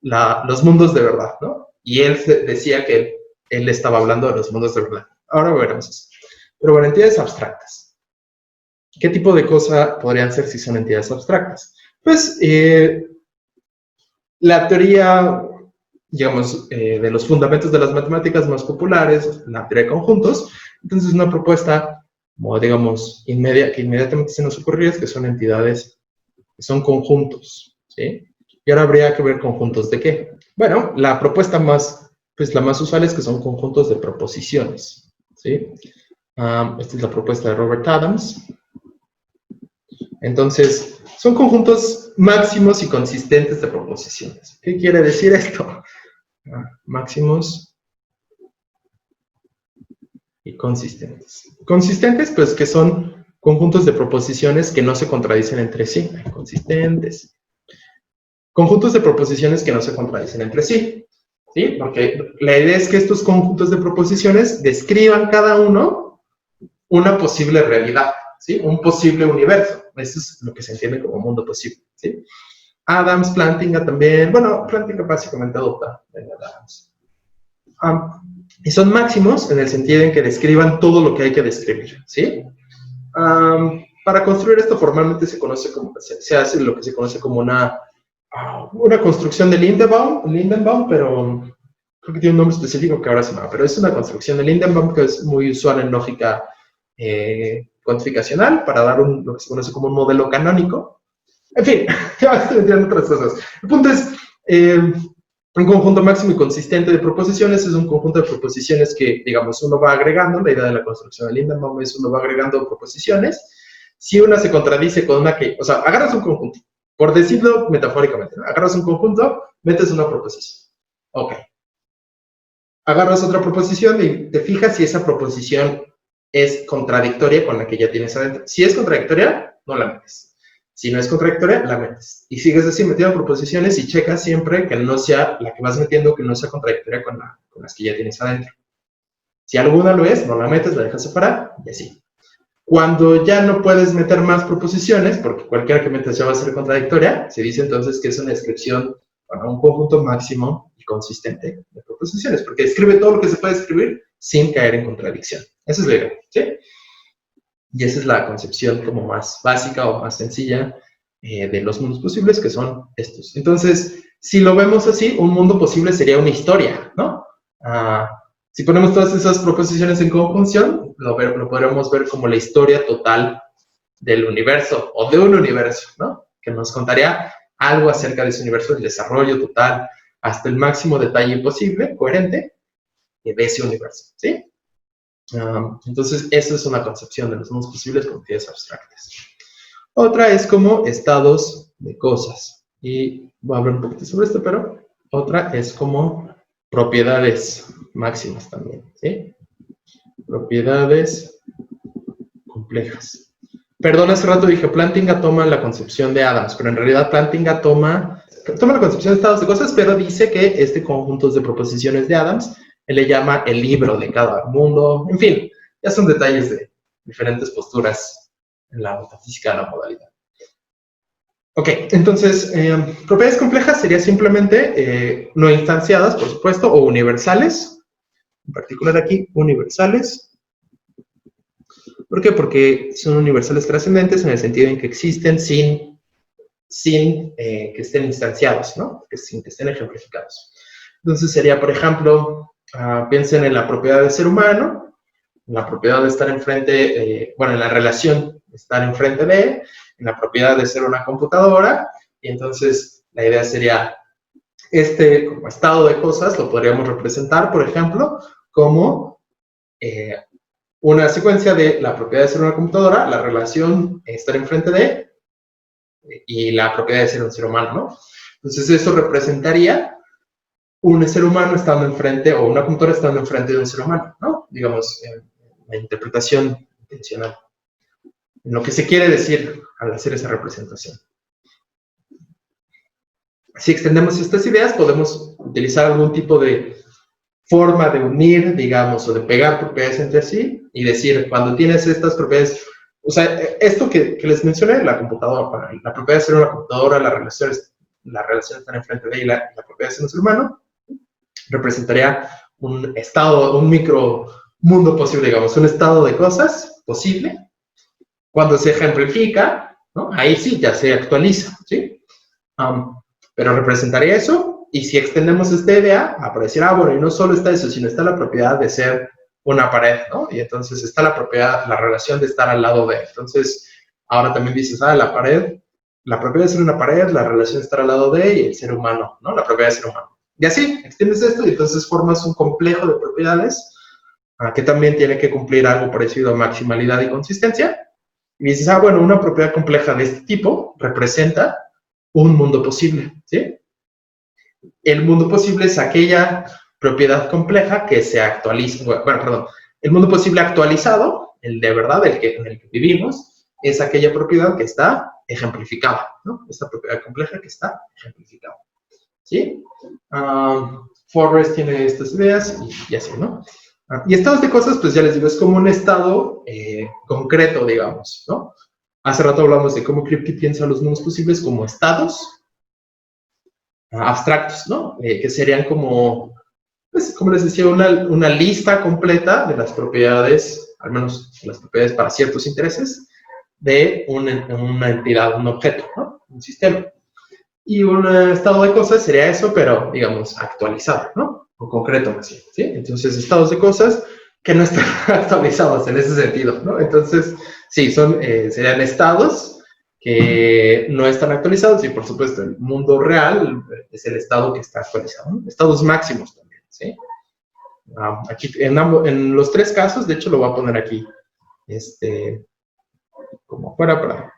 los mundos de verdad, ¿no? Y él decía que él estaba hablando de los mundos de verdad. Ahora veremos eso. Pero bueno, entidades abstractas. ¿Qué tipo de cosa podrían ser si son entidades abstractas? Pues, la teoría, digamos, de los fundamentos de las matemáticas más populares, la teoría de conjuntos, entonces una propuesta, como digamos, que inmediatamente se nos ocurrió es que son entidades, que son conjuntos, ¿sí? Y ahora habría que ver conjuntos de qué. Bueno, la propuesta la más usual es que son conjuntos de proposiciones, ¿sí? Esta es la propuesta de Robert Adams. Entonces, son conjuntos máximos y consistentes de proposiciones. ¿Qué quiere decir esto? Máximos y consistentes. Consistentes, pues que son conjuntos de proposiciones que no se contradicen entre sí. Consistentes. Conjuntos de proposiciones que no se contradicen entre sí. ¿Sí? Porque la idea es que estos conjuntos de proposiciones describan cada uno una posible realidad, ¿sí? Un posible universo. Eso es lo que se entiende como mundo posible, ¿sí? Adams, Plantinga también, bueno, Plantinga básicamente adopta de Adams. Y son máximos en el sentido en que describan todo lo que hay que describir, ¿sí? Para construir esto formalmente se hace lo que se conoce como una construcción de Lindenbaum, pero creo que tiene un nombre específico que ahora se llama, pero es una construcción de Lindenbaum que es muy usual en lógica cuantificacional para dar lo que se conoce como un modelo canónico. En fin, ya estoy metiendo otras cosas. El punto es, un conjunto máximo y consistente de proposiciones es un conjunto de proposiciones que, digamos, uno va agregando. La idea de la construcción de Lindenbaum es uno va agregando proposiciones. Si una se contradice con una o sea, agarras un conjunto, por decirlo metafóricamente, ¿no? Agarras un conjunto, metes una proposición. Ok. Agarras otra proposición y te fijas si esa proposición es contradictoria con la que ya tienes adentro. Si es contradictoria, no la metes. Si no es contradictoria, la metes. Y sigues así metiendo proposiciones y checas siempre que no sea la que vas metiendo, que no sea contradictoria con las que ya tienes adentro. Si alguna lo es, no la metes, la dejas separar y así. Cuando ya no puedes meter más proposiciones, porque cualquiera que metas ya va a ser contradictoria, se dice entonces que es una descripción para un conjunto máximo y consistente de proposiciones, porque describe todo lo que se puede escribir sin caer en contradicción. Esa es la idea, ¿sí? Y esa es la concepción como más básica o más sencilla de los mundos posibles, que son estos. Entonces, si lo vemos así, un mundo posible sería una historia, ¿no? Si ponemos todas esas proposiciones en conjunción, lo podremos ver como la historia total del universo, o de un universo, ¿no? Que nos contaría algo acerca de ese universo, el desarrollo total, hasta el máximo detalle posible, coherente, de ese universo, ¿sí? Entonces, esa es una concepción de los mundos posibles con entidades abstractas. Otra es como estados de cosas. Y voy a hablar un poquito sobre esto, pero otra es como propiedades máximas también, ¿sí? Propiedades complejas. Perdón, hace rato dije, Plantinga toma la concepción de Adams, pero en realidad Plantinga toma la concepción de estados de cosas, pero dice que este conjunto de proposiciones de Adams, él le llama el libro de cada mundo, en fin, ya son detalles de diferentes posturas en la metafísica de la modalidad. Ok, entonces, propiedades complejas serían simplemente no instanciadas, por supuesto, o universales, en particular aquí, universales. ¿Por qué? Porque son universales trascendentes en el sentido en que existen sin que estén instanciados, ¿no? Sin que estén ejemplificados. Entonces sería, por ejemplo, piensen en la propiedad del ser humano, en la propiedad de estar enfrente, bueno, en la relación de estar enfrente de, en la propiedad de ser una computadora, y entonces la idea sería, como estado de cosas lo podríamos representar, por ejemplo, como una secuencia de la propiedad de ser una computadora, la relación estar enfrente de, y la propiedad de ser un ser humano, ¿no? Entonces eso representaría un ser humano estando enfrente, o una computadora estando enfrente de un ser humano, ¿no? Digamos, la interpretación intencional. En lo que se quiere decir al hacer esa representación. Si extendemos estas ideas, podemos utilizar algún tipo de forma de unir, digamos, o de pegar propiedades entre sí y decir, cuando tienes estas propiedades, o sea, esto que les mencioné, la computadora, la propiedad de ser una computadora, la relación están enfrente de ella, la propiedad de ser un ser humano, representaría un estado, un micro mundo posible, digamos, un estado de cosas posible. Cuando se ejemplifica, ¿no? Ahí sí ya se actualiza, ¿sí? Pero representaría eso, y si extendemos esta idea, aparecerá, bueno, y no solo está eso, sino está la propiedad de ser una pared, ¿no? Y entonces está la propiedad, la relación de estar al lado de. Entonces, ahora también dices, la pared, la propiedad de ser una pared, la relación de estar al lado de, y el ser humano, ¿no? La propiedad de ser humano. Y así, extiendes esto y entonces formas un complejo de propiedades que también tiene que cumplir algo parecido a maximalidad y consistencia. Y dices, bueno, una propiedad compleja de este tipo representa un mundo posible, ¿sí? El mundo posible es aquella propiedad compleja que se actualiza, bueno, perdón, el mundo posible actualizado, el de verdad, en el que vivimos, es aquella propiedad que está ejemplificada, ¿no? Esta propiedad compleja que está ejemplificada, ¿sí? Forrest tiene estas ideas y así, ¿no? Y estados de cosas, pues ya les digo, es como un estado concreto, digamos, ¿no? Hace rato hablamos de cómo Kripke piensa los mundos posibles como estados abstractos, ¿no? Que serían como, pues, como les decía, una lista completa de las propiedades, al menos las propiedades para ciertos intereses, de una entidad, un objeto, ¿no? Un sistema. Y un estado de cosas sería eso, pero, digamos, actualizado, ¿no? O concreto, más bien, ¿sí? Entonces, estados de cosas que no están actualizados en ese sentido, ¿no? Entonces, sí, serían estados que no están actualizados y, por supuesto, el mundo real es el estado que está actualizado, ¿no? Estados máximos también, ¿sí? Aquí, en los tres casos, de hecho, lo voy a poner aquí, como fuera para...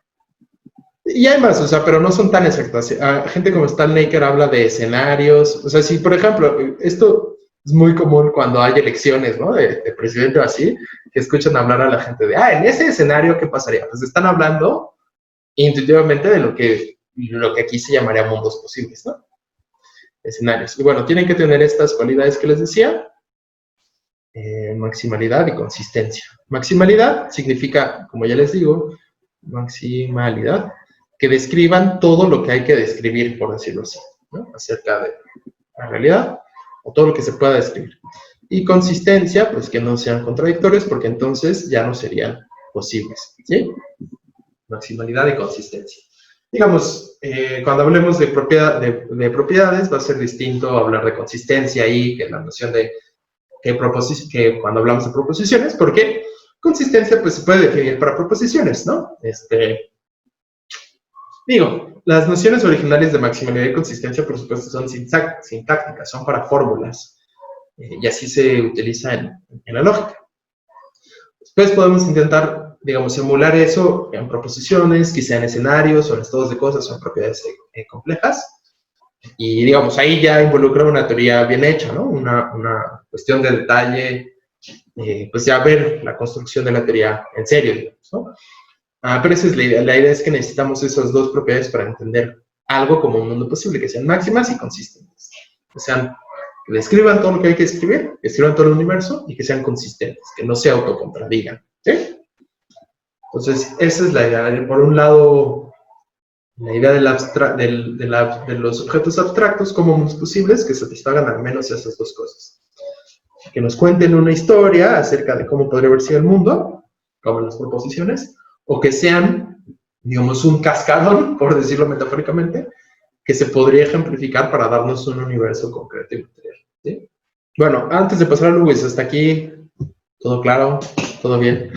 Y hay más, o sea, pero no son tan exactas. Gente como Stan Naker habla de escenarios, o sea, si, por ejemplo, esto es muy común cuando hay elecciones, ¿no? De presidente o así, que escuchan hablar a la gente de, en ese escenario, ¿qué pasaría? Pues están hablando intuitivamente de lo que aquí se llamaría mundos posibles, ¿no? Escenarios. Y bueno, tienen que tener estas cualidades que les decía, maximalidad y consistencia. Maximalidad significa, como ya les digo, maximalidad, que describan todo lo que hay que describir, por decirlo así, ¿no? Acerca de la realidad, o todo lo que se pueda describir. Y consistencia, pues que no sean contradictorios, porque entonces ya no serían posibles, ¿sí? Maximalidad y consistencia. Digamos, cuando hablemos de propiedades, va a ser distinto hablar de consistencia ahí, que la noción de que cuando hablamos de proposiciones, porque consistencia pues se puede definir para proposiciones, ¿no? Digo, las nociones originales de maximalidad y consistencia, por supuesto, son sintácticas, son para fórmulas, y así se utiliza en la lógica. Después podemos intentar, digamos, emular eso en proposiciones, quizá en escenarios o en estados de cosas o en propiedades complejas. Y, digamos, ahí ya involucra una teoría bien hecha, ¿no? Una cuestión de detalle, pues ya ver la construcción de la teoría en serio, digamos, ¿no? Pero esa es la idea. La idea es que necesitamos esas dos propiedades para entender algo como un mundo posible, que sean máximas y consistentes. Que describan todo lo que hay que escribir, que escriban todo el universo y que sean consistentes, que no se autocontradigan. ¿Sí? Entonces, esa es la idea. Por un lado, la idea de los objetos abstractos como mundos posibles que satisfagan al menos esas dos cosas. Que nos cuenten una historia acerca de cómo podría haber sido el mundo, como en las proposiciones, o que sean, digamos, un cascarón, por decirlo metafóricamente, que se podría ejemplificar para darnos un universo concreto y material. ¿Sí? Bueno, antes de pasar a Lewis, hasta aquí, todo claro, todo bien.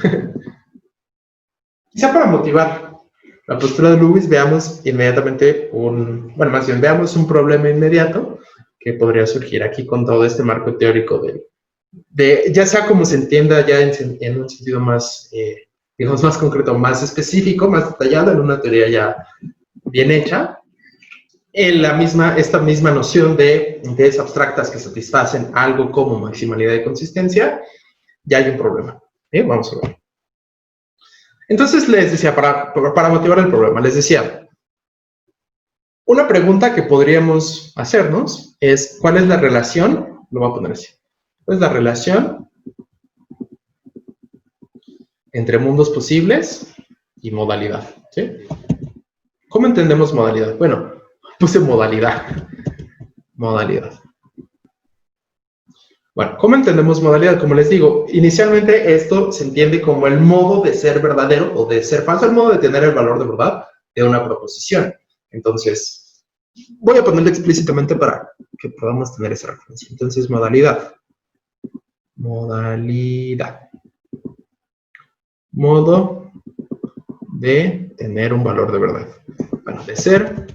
Quizá para motivar la postura de Lewis, veamos inmediatamente veamos un problema inmediato que podría surgir aquí con todo este marco teórico ya sea como se entienda ya en un sentido más, digamos, más concreto, más específico, más detallado, en una teoría ya bien hecha, esta misma noción de entidades abstractas que satisfacen algo como maximalidad y consistencia, ya hay un problema. Vamos a ver. Entonces les decía, para motivar el problema, les decía, una pregunta que podríamos hacernos es, ¿cuál es la relación? Lo voy a poner así. ¿Cuál es la relación entre mundos posibles y modalidad? ¿Sí? ¿Cómo entendemos modalidad? Bueno, puse modalidad. Modalidad. Bueno, ¿cómo entendemos modalidad? Como les digo, inicialmente esto se entiende como el modo de ser verdadero o de ser falso, el modo de tener el valor de verdad de una proposición. Entonces, voy a ponerlo explícitamente para que podamos tener esa referencia. Entonces, modalidad. Modalidad. Modo de tener un valor de verdad. Bueno, de ser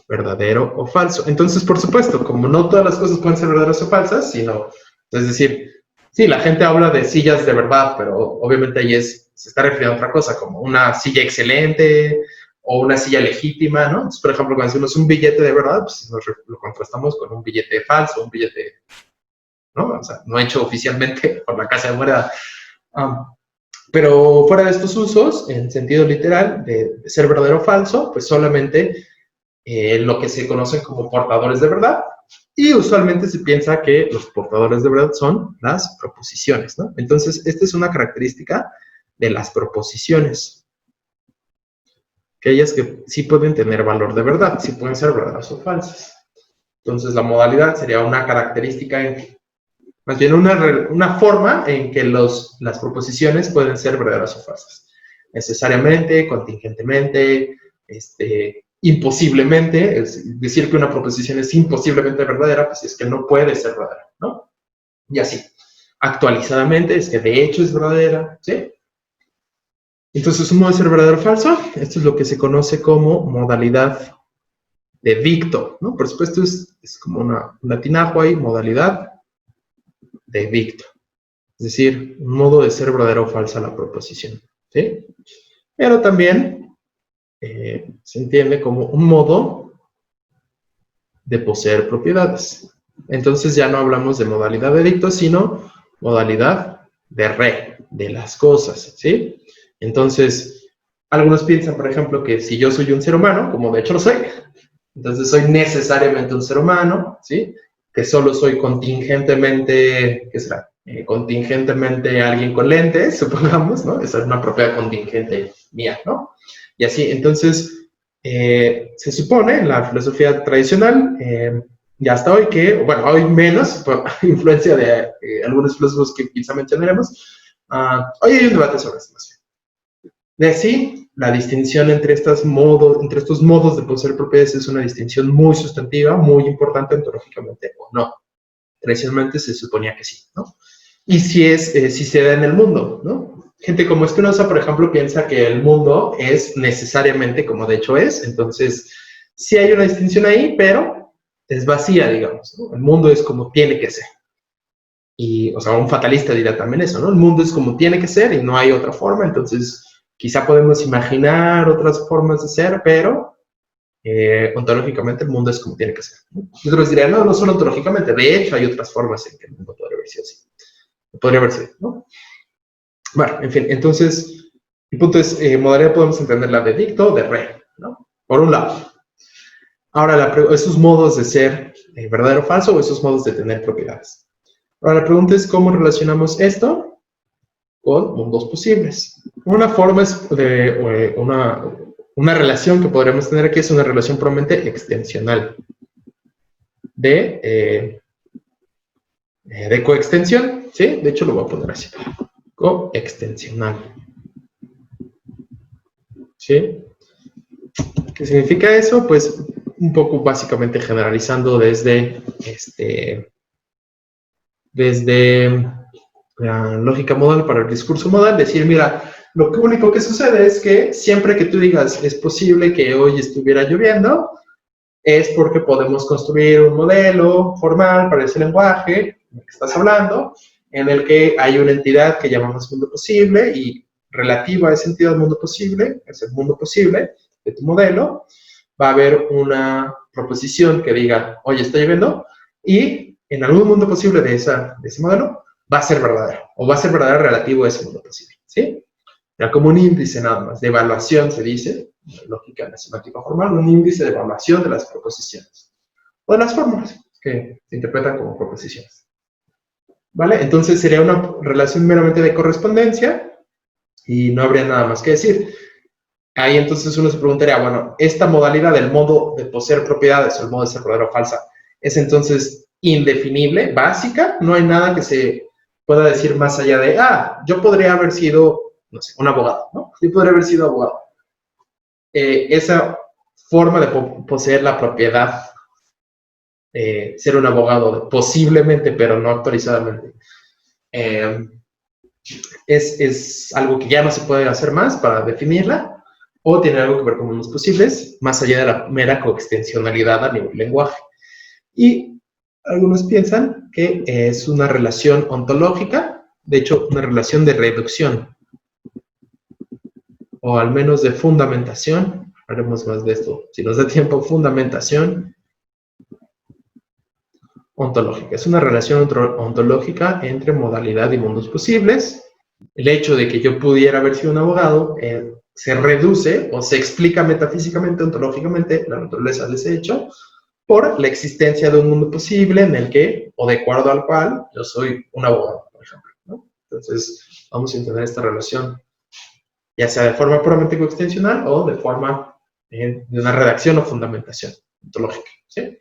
verdadero o falso. Entonces, por supuesto, como no todas las cosas pueden ser verdaderas o falsas, sino, es decir, sí, la gente habla de sillas de verdad, pero obviamente ahí se está refiriendo a otra cosa, como una silla excelente o una silla legítima, ¿no? Entonces, por ejemplo, cuando decimos un billete de verdad, pues lo contrastamos con un billete falso, un billete, ¿no? O sea, no hecho oficialmente por la Casa de Moneda. Pero fuera de estos usos, en sentido literal, de ser verdadero o falso, pues solamente lo que se conocen como portadores de verdad, y usualmente se piensa que los portadores de verdad son las proposiciones, ¿no? Entonces, esta es una característica de las proposiciones. Aquellas que sí pueden tener valor de verdad, sí pueden ser verdaderas o falsas. Entonces, la modalidad sería una característica, más bien una forma en que las proposiciones pueden ser verdaderas o falsas. Necesariamente, contingentemente, imposiblemente, es decir que una proposición es imposiblemente verdadera, pues es que no puede ser verdadera, ¿no? Y así. Actualizadamente, es que de hecho es verdadera, ¿sí? Entonces, un modo de ser verdadero o falso, esto es lo que se conoce como modalidad de dicto, ¿no? Por supuesto, es como un latinajo ahí, modalidad de dicto. Es decir, un modo de ser verdadera o falsa la proposición, ¿sí? Pero también se entiende como un modo de poseer propiedades. Entonces ya no hablamos de modalidad de dicto, sino modalidad de re, de las cosas, ¿sí? Entonces, algunos piensan, por ejemplo, que si yo soy un ser humano, como de hecho lo soy, entonces soy necesariamente un ser humano, ¿sí? Que solo soy contingentemente, ¿qué será? Contingentemente alguien con lentes, supongamos, ¿no? Esa es una propiedad contingente mía, ¿no? Y así, entonces, se supone en la filosofía tradicional, ya hasta hoy que, bueno, hoy menos, por influencia de algunos filósofos que quizá mencionaremos, hoy hay un debate sobre esto. De así, la distinción entre estos modos de poseer propiedades es una distinción muy sustantiva, muy importante ontológicamente o no. Tradicionalmente se suponía que sí, ¿no? Y si se da en el mundo, ¿no? Gente como Spinoza, por ejemplo, piensa que el mundo es necesariamente como de hecho es, entonces sí hay una distinción ahí, pero es vacía, digamos, ¿no? El mundo es como tiene que ser. Y, o sea, un fatalista dirá también eso, ¿no? El mundo es como tiene que ser y no hay otra forma, entonces quizá podemos imaginar otras formas de ser, pero ontológicamente el mundo es como tiene que ser, ¿no? Otros dirían, no solo ontológicamente, de hecho hay otras formas en que el mundo podría haber sido así. Podría haber sido, ¿no? Bueno, en fin, entonces, El punto es, modalidad podemos entenderla de dicto o de re, ¿no? Por un lado. Ahora, esos modos de ser verdadero o falso o esos modos de tener propiedades. Ahora, la pregunta es cómo relacionamos esto con mundos posibles. Una forma es de una relación que podríamos tener aquí es una relación probablemente extensional de coextensión, ¿sí? De hecho, lo voy a poner así. Coextensional. ¿Sí? ¿Qué significa eso? Pues un poco básicamente generalizando desde la lógica modal para el discurso modal, decir, mira, lo único que sucede es que siempre que tú digas es posible que hoy estuviera lloviendo, es porque podemos construir un modelo formal para ese lenguaje del que estás hablando, en el que hay una entidad que llamamos mundo posible y relativa a esa entidad mundo posible, es el mundo posible de tu modelo, va a haber una proposición que diga, oye, está lloviendo, y en algún mundo posible de ese modelo va a ser verdadero, o va a ser verdadero relativo a ese mundo posible, ¿sí? Ya como un índice nada más, de evaluación se dice, en lógica de la semántica formal, un índice de evaluación de las proposiciones, o de las fórmulas que se interpretan como proposiciones. ¿Vale? Entonces sería una relación meramente de correspondencia y no habría nada más que decir. Ahí entonces uno se preguntaría, bueno, esta modalidad del modo de poseer propiedades o el modo de ser verdadero o falsa es entonces indefinible, básica, no hay nada que se pueda decir más allá de, yo podría haber sido, no sé, un abogado, ¿no? Yo podría haber sido abogado. Esa forma de poseer la propiedad, ser un abogado, posiblemente, pero no autorizadamente, es algo que ya no se puede hacer más para definirla, o tiene algo que ver con mundos posibles, más allá de la mera coextensionalidad a nivel lenguaje. Y algunos piensan que es una relación ontológica, de hecho, una relación de reducción, o al menos de fundamentación. Haremos más de esto, si nos da tiempo, fundamentación ontológica. Es una relación ontológica entre modalidad y mundos posibles. El hecho de que yo pudiera haber sido un abogado se reduce o se explica metafísicamente, ontológicamente, la naturaleza de ese hecho, por la existencia de un mundo posible en el que, o de acuerdo al cual, yo soy un abogado, por ejemplo, ¿no? Entonces, vamos a entender esta relación, ya sea de forma puramente coextensional o de forma de una redacción o fundamentación ontológica, ¿sí?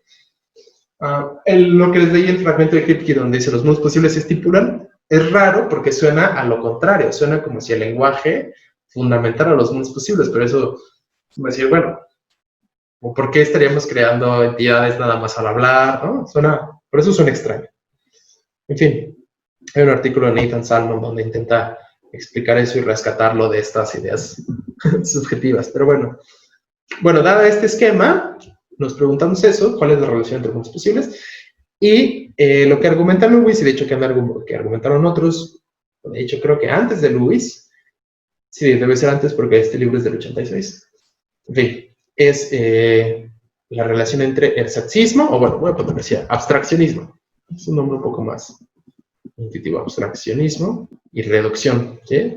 Lo que les leí el fragmento de Kripke donde dice los mundos posibles se estipulan, es raro porque suena a lo contrario, suena como si el lenguaje fundamentara los mundos posibles, pero eso es decir, bueno, ¿por qué estaríamos creando entidades nada más al hablar? ¿No? Por eso suena extraño. En fin, hay un artículo de Nathan Salmon donde intenta explicar eso y rescatarlo de estas ideas subjetivas, pero bueno, dado este esquema, nos preguntamos eso, ¿cuál es la relación entre mundos posibles? Y lo que argumenta Lewis, y de hecho que argumentaron otros, de hecho creo que antes de Lewis, sí, debe ser antes porque este libro es del 86, en fin, es la relación entre ersatzismo, o bueno, voy a ponerlo así, abstraccionismo, es un nombre un poco más intuitivo, abstraccionismo y reducción, ¿sí?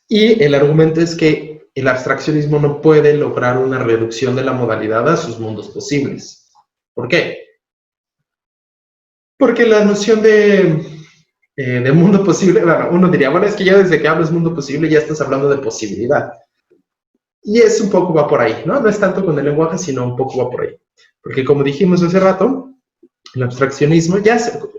Y el argumento es que el abstraccionismo no puede lograr una reducción de la modalidad a sus mundos posibles. ¿Por qué? Porque la noción de mundo posible, bueno, uno diría, bueno, es que ya desde que hablas mundo posible ya estás hablando de posibilidad. Y es un poco va por ahí, ¿no? No es tanto con el lenguaje, sino un poco va por ahí. Porque como dijimos hace rato, el abstraccionismo,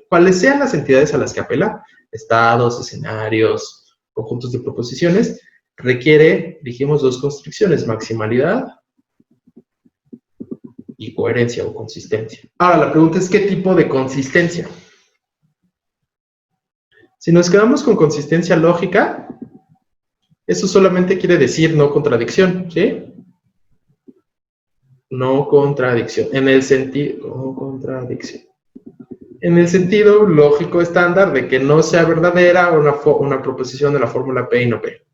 cuáles sean las entidades a las que apela, estados, escenarios, conjuntos de proposiciones, requiere, dijimos, dos constricciones, maximalidad y coherencia o consistencia. Ahora, la pregunta es, ¿qué tipo de consistencia? Si nos quedamos con consistencia lógica, eso solamente quiere decir no contradicción, ¿sí? No contradicción, en el sentido, no contradicción. En el sentido lógico estándar de que no sea verdadera una proposición de la fórmula P y no P,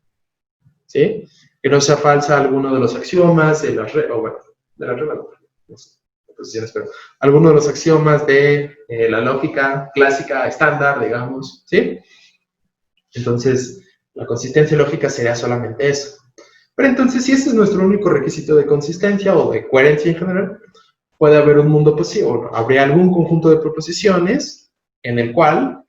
¿sí? Que no sea falsa alguno de los axiomas de las reglas, no sé, proposiciones, pero alguno de los axiomas de la lógica clásica estándar, digamos, ¿sí? Entonces, la consistencia lógica sería solamente eso. Pero entonces, si ese es nuestro único requisito de consistencia o de coherencia en general, puede haber un mundo posible, o habría algún conjunto de proposiciones en el cual,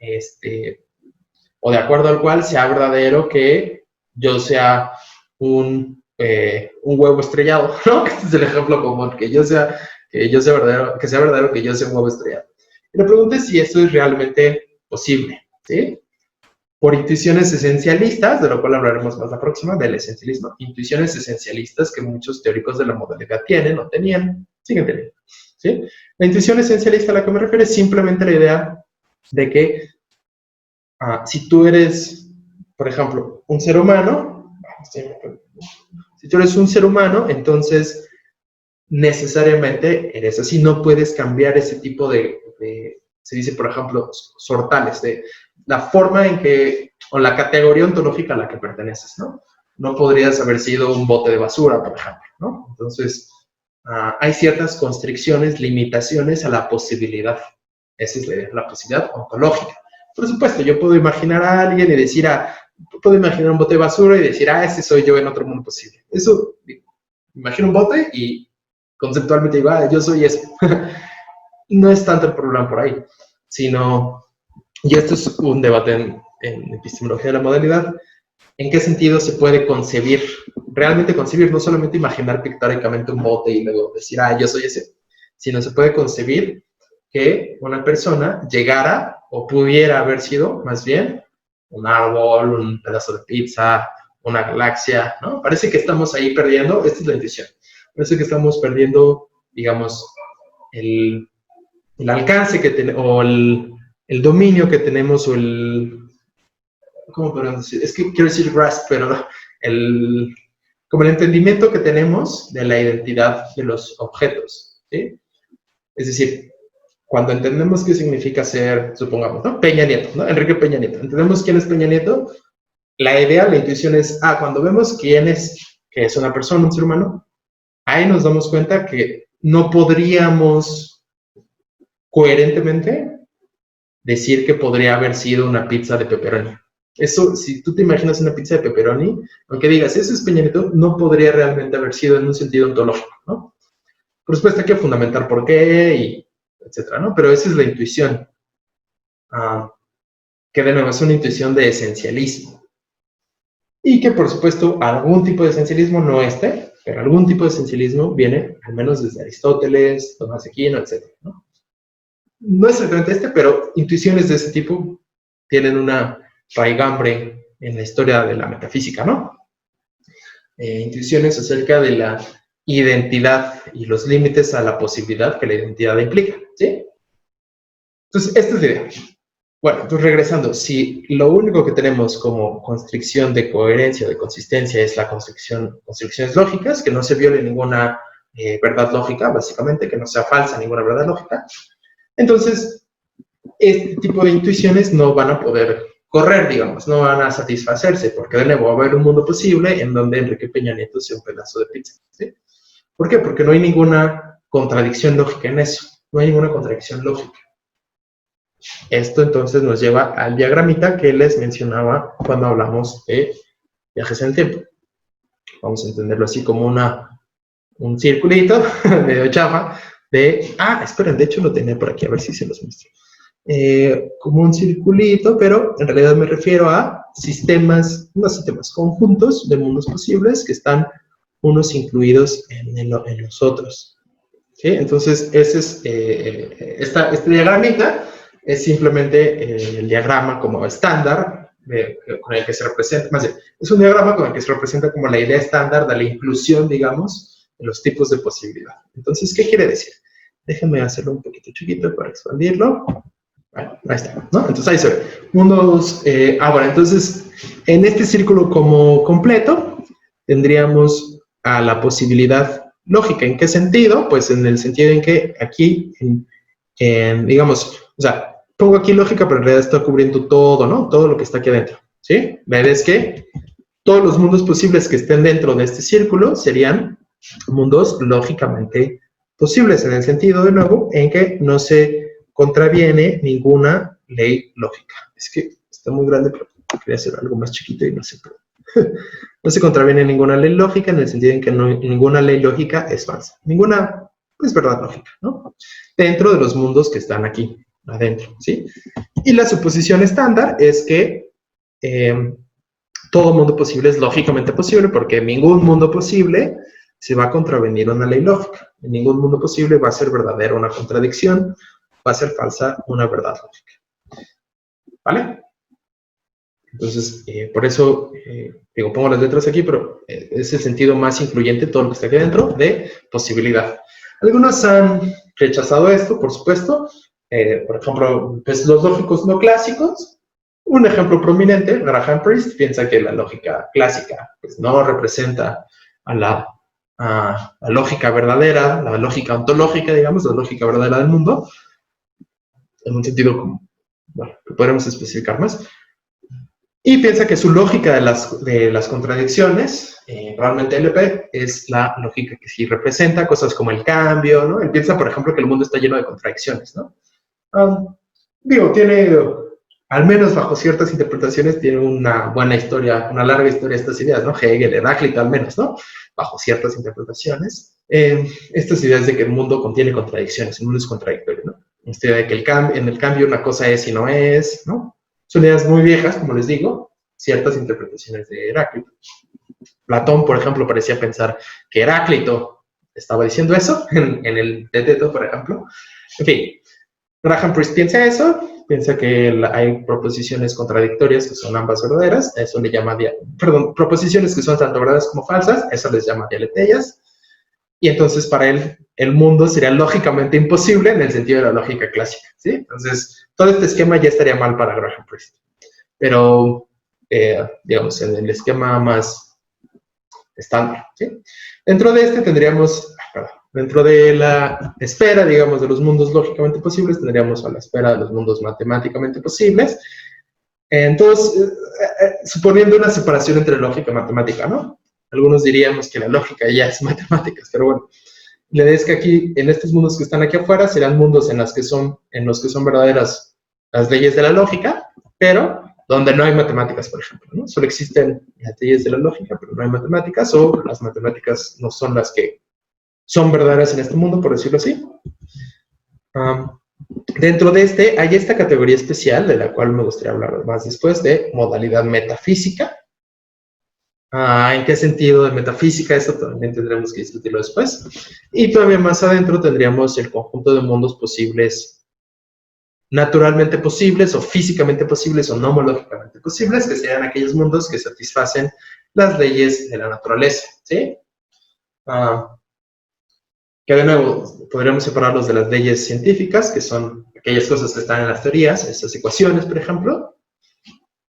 o de acuerdo al cual sea verdadero que yo sea un huevo estrellado, ¿no? Este es el ejemplo común, que sea verdadero que yo sea un huevo estrellado. Y la pregunta es si esto es realmente posible, ¿sí? Por intuiciones esencialistas, de lo cual hablaremos más la próxima, del esencialismo, intuiciones esencialistas que muchos teóricos de la modalidad tienen o tenían, siguen teniendo, ¿sí? La intuición esencialista a la que me refiero es simplemente la idea de que si tú eres, por ejemplo, un ser humano, si tú eres un ser humano, entonces necesariamente eres así, no puedes cambiar ese tipo se dice, por ejemplo, sortales, de la forma en que, o la categoría ontológica a la que perteneces, ¿no? No podrías haber sido un bote de basura, por ejemplo, ¿no? Entonces, hay ciertas constricciones, limitaciones a la posibilidad. Esa es la posibilidad ontológica. Por supuesto, yo puedo imaginar a alguien y decir, puedo imaginar un bote de basura y decir, ese soy yo en otro mundo posible. Eso, imagino un bote y conceptualmente digo, yo soy eso. No es tanto el problema por ahí, sino, y esto es un debate en epistemología de la modalidad, ¿en qué sentido se puede concebir, realmente concebir, no solamente imaginar pictóricamente un bote y luego decir, yo soy ese, sino se puede concebir que una persona llegara o pudiera haber sido, más bien, un árbol, un pedazo de pizza, una galaxia, ¿no? Parece que estamos ahí perdiendo, esta es la intuición, parece que estamos perdiendo, digamos, el alcance que tenemos, o el dominio que tenemos, o ¿cómo podemos decir? Es que quiero decir grasp, pero no, como el entendimiento que tenemos de la identidad de los objetos, ¿sí? Es decir, cuando entendemos qué significa ser, supongamos, ¿no? Peña Nieto, ¿no? Enrique Peña Nieto. Entendemos quién es Peña Nieto. La idea, la intuición es, cuando vemos quién es, que es una persona, un ser humano, ahí nos damos cuenta que no podríamos coherentemente decir que podría haber sido una pizza de pepperoni. Eso, si tú te imaginas una pizza de pepperoni, aunque digas, eso es Peña Nieto, no podría realmente haber sido en un sentido ontológico, ¿no? Por supuesto hay que fundamentar por qué, y etcétera, ¿no? Pero esa es la intuición, que de nuevo es una intuición de esencialismo. Y que, por supuesto, algún tipo de esencialismo, no pero algún tipo de esencialismo viene, al menos desde Aristóteles, Tomás de Aquino, etcétera, ¿no? No exactamente pero intuiciones de ese tipo tienen una raigambre en la historia de la metafísica, ¿no? Intuiciones acerca de la identidad y los límites a la posibilidad que la identidad implica, ¿sí? Entonces, esta es la idea. Bueno, entonces regresando, si lo único que tenemos como constricción de coherencia o de consistencia es la constricciones lógicas, que no se viole ninguna verdad lógica, básicamente, que no sea falsa ninguna verdad lógica, entonces, este tipo de intuiciones no van a poder correr, digamos, no van a satisfacerse, porque de nuevo va a haber un mundo posible en donde Enrique Peña Nieto sea un pedazo de pizza, ¿sí? ¿Por qué? Porque no hay ninguna contradicción lógica en eso, no hay ninguna contradicción lógica. Esto entonces nos lleva al diagramita que les mencionaba cuando hablamos de viajes en el tiempo. Vamos a entenderlo así como un circulito medio chafa de, esperen, de hecho lo tenía por aquí, a ver si se los muestro. Como un circulito, pero en realidad me refiero a no sistemas, conjuntos de mundos posibles que están unos incluidos en los otros. ¿Sí? Entonces, ese es, este diagramita es simplemente el diagrama como estándar con el que se representa, más bien, es un diagrama con el que se representa como la idea estándar de la inclusión, digamos, de los tipos de posibilidad. Entonces, ¿qué quiere decir? Déjenme hacerlo un poquito chiquito para expandirlo. Bueno, ahí está, ¿no? Entonces ahí se ve. Mundos, bueno, entonces, en este círculo como completo, tendríamos a la posibilidad lógica. ¿En qué sentido? Pues en el sentido en que aquí, digamos, o sea, pongo aquí lógica, pero en realidad está cubriendo todo, ¿no? Todo lo que está aquí adentro, ¿sí? La idea es que todos los mundos posibles que estén dentro de este círculo serían mundos lógicamente posibles, en el sentido, de nuevo, en que no se contraviene ninguna ley lógica. Es que está muy grande, pero quería hacer algo más chiquito y no sé, pero No se contraviene ninguna ley lógica en el sentido en que ninguna ley lógica es falsa. Ninguna es verdad lógica, ¿no? Dentro de los mundos que están aquí, adentro, ¿sí? Y la suposición estándar es que todo mundo posible es lógicamente posible porque en ningún mundo posible se va a contravenir una ley lógica. En ningún mundo posible va a ser verdadera una contradicción, va a ser falsa una verdad lógica. ¿Vale? Entonces, por eso, digo, pongo las letras aquí, pero es el sentido más incluyente, todo lo que está aquí dentro, de posibilidad. Algunos han rechazado esto, por supuesto. Por ejemplo, pues los lógicos no clásicos. Un ejemplo prominente, Graham Priest piensa que la lógica clásica pues, no representa a la lógica verdadera, la lógica ontológica, digamos, la lógica verdadera del mundo, en un sentido como, bueno, que podremos especificar más. Y piensa que su lógica de las contradicciones, realmente LP, es la lógica que sí representa cosas como el cambio, ¿no? Él piensa, por ejemplo, que el mundo está lleno de contradicciones, ¿no? Digo, tiene, al menos bajo ciertas interpretaciones, tiene una buena historia, una larga historia de estas ideas, ¿no? Hegel, Heráclito, al menos, ¿no? Bajo ciertas interpretaciones. Estas ideas de que el mundo contiene contradicciones, el mundo es contradictorio, ¿no? Esta idea de que en el cambio una cosa es y no es, ¿no? Son ideas muy viejas, como les digo, ciertas interpretaciones de Heráclito. Platón, por ejemplo, parecía pensar que Heráclito estaba diciendo eso en el Teteto, por ejemplo. En fin, Graham Priest piensa eso, piensa que hay proposiciones contradictorias que son ambas verdaderas, eso le llama, proposiciones que son tanto verdaderas como falsas, eso les llama dialetéias, y entonces para él el mundo sería lógicamente imposible en el sentido de la lógica clásica, ¿sí? Entonces, todo este esquema ya estaría mal para Graham Priest. Pero, digamos, en el esquema más estándar, ¿sí? Dentro de este tendríamos, dentro de la esfera, digamos, de los mundos lógicamente posibles, tendríamos a la esfera de los mundos matemáticamente posibles. Entonces, suponiendo una separación entre lógica y matemática, ¿no? Algunos diríamos que la lógica ya es matemáticas, pero bueno, la idea es que aquí, en estos mundos que están aquí afuera, serán mundos en los que son verdaderas las leyes de la lógica, pero donde no hay matemáticas, por ejemplo, ¿no? Solo existen las leyes de la lógica, pero no hay matemáticas, o las matemáticas no son las que son verdaderas en este mundo, por decirlo así. Dentro de este, hay esta categoría especial, de la cual me gustaría hablar más después, de modalidad metafísica. ¿En qué sentido de metafísica? Eso también tendremos que discutirlo después. Y todavía más adentro tendríamos el conjunto de mundos posibles, naturalmente posibles, o físicamente posibles, o nomológicamente posibles, que serían aquellos mundos que satisfacen las leyes de la naturaleza, ¿sí? Que de nuevo, podríamos separarlos de las leyes científicas, que son aquellas cosas que están en las teorías, esas ecuaciones, por ejemplo,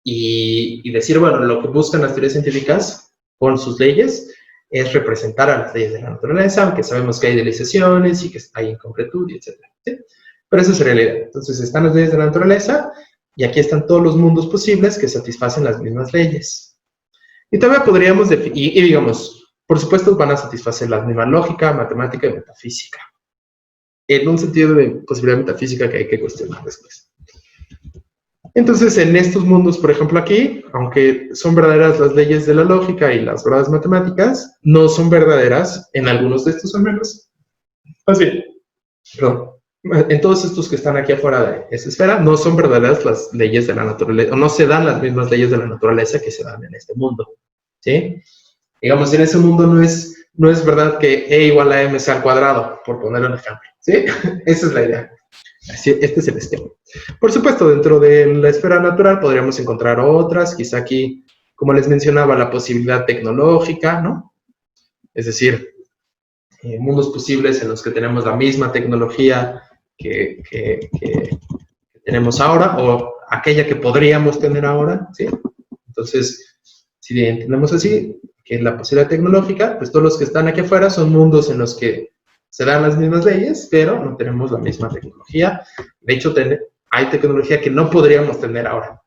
y decir, bueno, lo que buscan las teorías científicas con sus leyes es representar a las leyes de la naturaleza, aunque sabemos que hay idealizaciones y que hay incompletud, etc. ¿Sí? Pero esa sería la idea. Entonces, están las leyes de la naturaleza y aquí están todos los mundos posibles que satisfacen las mismas leyes. Y todavía podríamos definir, y digamos, por supuesto van a satisfacer la misma lógica, matemática y metafísica. En un sentido de posibilidad metafísica que hay que cuestionar después. Entonces, en estos mundos, por ejemplo aquí, aunque son verdaderas las leyes de la lógica y las verdades matemáticas, no son verdaderas en algunos de estos al menos. Así, perdón. En todos estos que están aquí afuera de esa esfera, no son verdaderas las leyes de la naturaleza, o no se dan las mismas leyes de la naturaleza que se dan en este mundo, ¿sí? Digamos, en ese mundo no es verdad que E igual a M sea al cuadrado, por poner un ejemplo, ¿sí? Esa es la idea. Así, este es el esquema. Por supuesto, dentro de la esfera natural podríamos encontrar otras, quizá aquí, como les mencionaba, la posibilidad tecnológica, ¿no? Es decir, mundos posibles en los que tenemos la misma tecnología que tenemos ahora, o aquella que podríamos tener ahora, ¿sí? Entonces, si entendemos así, que la posibilidad tecnológica, pues todos los que están aquí afuera son mundos en los que se dan las mismas leyes, pero no tenemos la misma tecnología. De hecho, hay tecnología que no podríamos tener ahora.